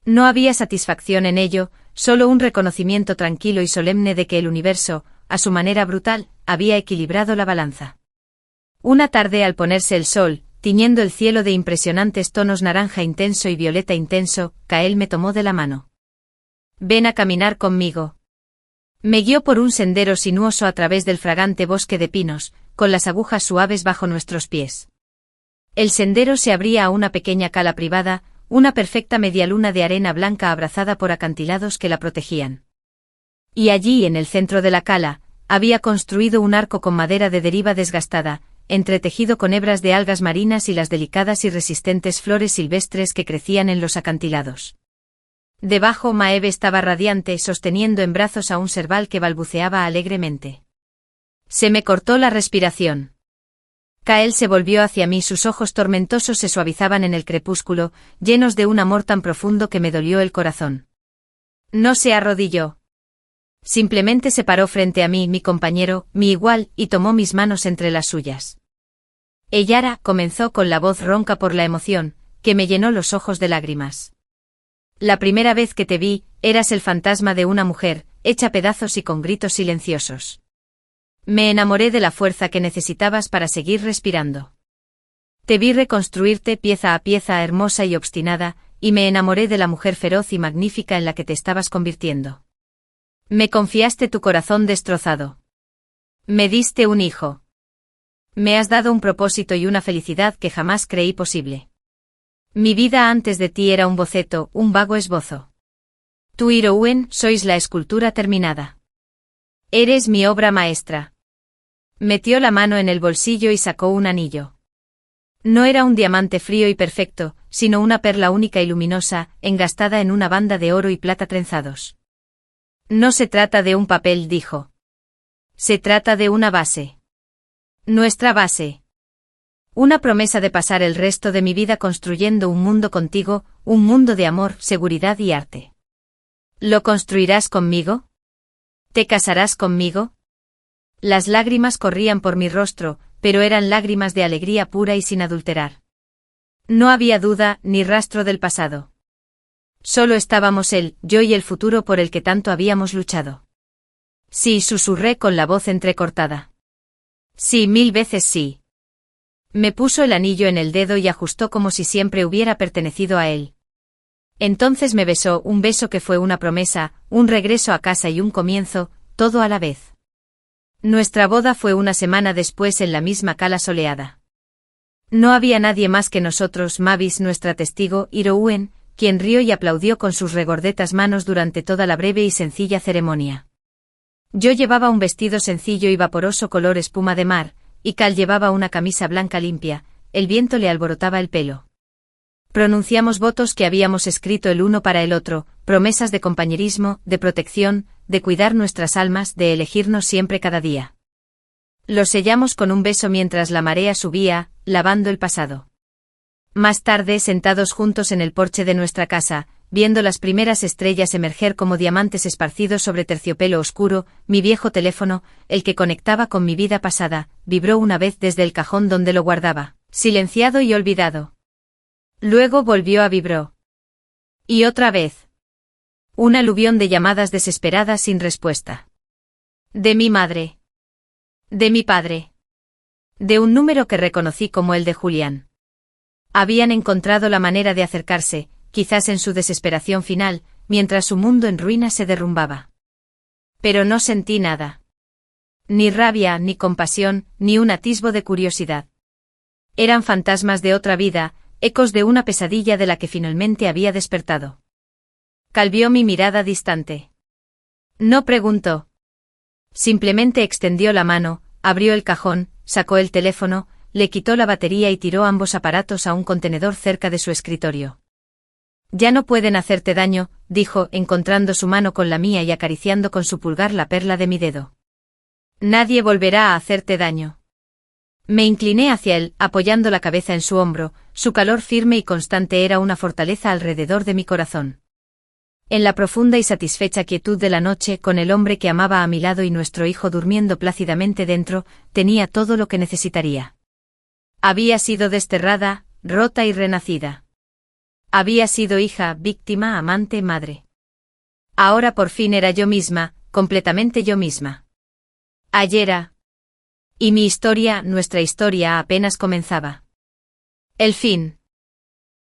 No había satisfacción en ello, solo un reconocimiento tranquilo y solemne de que el universo, a su manera brutal, había equilibrado la balanza. Una tarde al ponerse el sol, tiñendo el cielo de impresionantes tonos naranja intenso y violeta intenso, Kael me tomó de la mano. «Ven a caminar conmigo». Me guió por un sendero sinuoso a través del fragante bosque de pinos, con las agujas suaves bajo nuestros pies. El sendero se abría a una pequeña cala privada, una perfecta medialuna de arena blanca abrazada por acantilados que la protegían. Y allí, en el centro de la cala, había construido un arco con madera de deriva desgastada, entretejido con hebras de algas marinas y las delicadas y resistentes flores silvestres que crecían en los acantilados. Debajo, Maeve estaba radiante, sosteniendo en brazos a un serval que balbuceaba alegremente. Se me cortó la respiración. Kael se volvió hacia mí, sus ojos tormentosos se suavizaban en el crepúsculo, llenos de un amor tan profundo que me dolió el corazón. No se arrodilló. Simplemente se paró frente a mí, mi compañero, mi igual, y tomó mis manos entre las suyas. Eyara, comenzó con la voz ronca por la emoción, que me llenó los ojos de lágrimas. La primera vez que te vi, eras el fantasma de una mujer, hecha pedazos y con gritos silenciosos. Me enamoré de la fuerza que necesitabas para seguir respirando. Te vi reconstruirte pieza a pieza, hermosa y obstinada, y me enamoré de la mujer feroz y magnífica en la que te estabas convirtiendo. Me confiaste tu corazón destrozado. Me diste un hijo. Me has dado un propósito y una felicidad que jamás creí posible. Mi vida antes de ti era un boceto, un vago esbozo. Tú y Rowan sois la escultura terminada. Eres mi obra maestra. Metió la mano en el bolsillo y sacó un anillo. No era un diamante frío y perfecto, sino una perla única y luminosa, engastada en una banda de oro y plata trenzados. No se trata de un papel, dijo. Se trata de una base. Nuestra base. Una promesa de pasar el resto de mi vida construyendo un mundo contigo, un mundo de amor, seguridad y arte. ¿Lo construirás conmigo? ¿Te casarás conmigo? Las lágrimas corrían por mi rostro, pero eran lágrimas de alegría pura y sin adulterar. No había duda, ni rastro del pasado. Solo estábamos él, yo y el futuro por el que tanto habíamos luchado. Sí, susurré con la voz entrecortada. Sí, 1000 veces sí. Me puso el anillo en el dedo y ajustó como si siempre hubiera pertenecido a él. Entonces me besó, un beso que fue una promesa, un regreso a casa y un comienzo, todo a la vez. Nuestra boda fue una semana después en la misma cala soleada. No había nadie más que nosotros, Mavis, nuestra testigo, y Rowan, quien rió y aplaudió con sus regordetas manos durante toda la breve y sencilla ceremonia. Yo llevaba un vestido sencillo y vaporoso color espuma de mar, y Cal llevaba una camisa blanca limpia, el viento le alborotaba el pelo. Pronunciamos votos que habíamos escrito el uno para el otro, promesas de compañerismo, de protección, de cuidar nuestras almas, de elegirnos siempre cada día. Los sellamos con un beso mientras la marea subía, lavando el pasado. Más tarde, sentados juntos en el porche de nuestra casa, viendo las primeras estrellas emerger como diamantes esparcidos sobre terciopelo oscuro, mi viejo teléfono, el que conectaba con mi vida pasada, vibró una vez desde el cajón donde lo guardaba, silenciado y olvidado. Luego volvió a vibrar. Y otra vez. Un aluvión de llamadas desesperadas sin respuesta. De mi madre. De mi padre. De un número que reconocí como el de Julián. Habían encontrado la manera de acercarse, quizás en su desesperación final, mientras su mundo en ruinas se derrumbaba. Pero no sentí nada. Ni rabia, ni compasión, ni un atisbo de curiosidad. Eran fantasmas de otra vida, ecos de una pesadilla de la que finalmente había despertado. Calvió mi mirada distante. No preguntó. Simplemente extendió la mano, abrió el cajón, sacó el teléfono, le quitó la batería y tiró ambos aparatos a un contenedor cerca de su escritorio. Ya no pueden hacerte daño, dijo, encontrando su mano con la mía y acariciando con su pulgar la perla de mi dedo. Nadie volverá a hacerte daño. Me incliné hacia él, apoyando la cabeza en su hombro, su calor firme y constante era una fortaleza alrededor de mi corazón. En la profunda y satisfecha quietud de la noche, con el hombre que amaba a mi lado y nuestro hijo durmiendo plácidamente dentro, tenía todo lo que necesitaría. Había sido desterrada, rota y renacida. Había sido hija, víctima, amante, madre. Ahora por fin era yo misma, completamente yo misma. Ayer. Y mi historia, nuestra historia apenas comenzaba. El fin.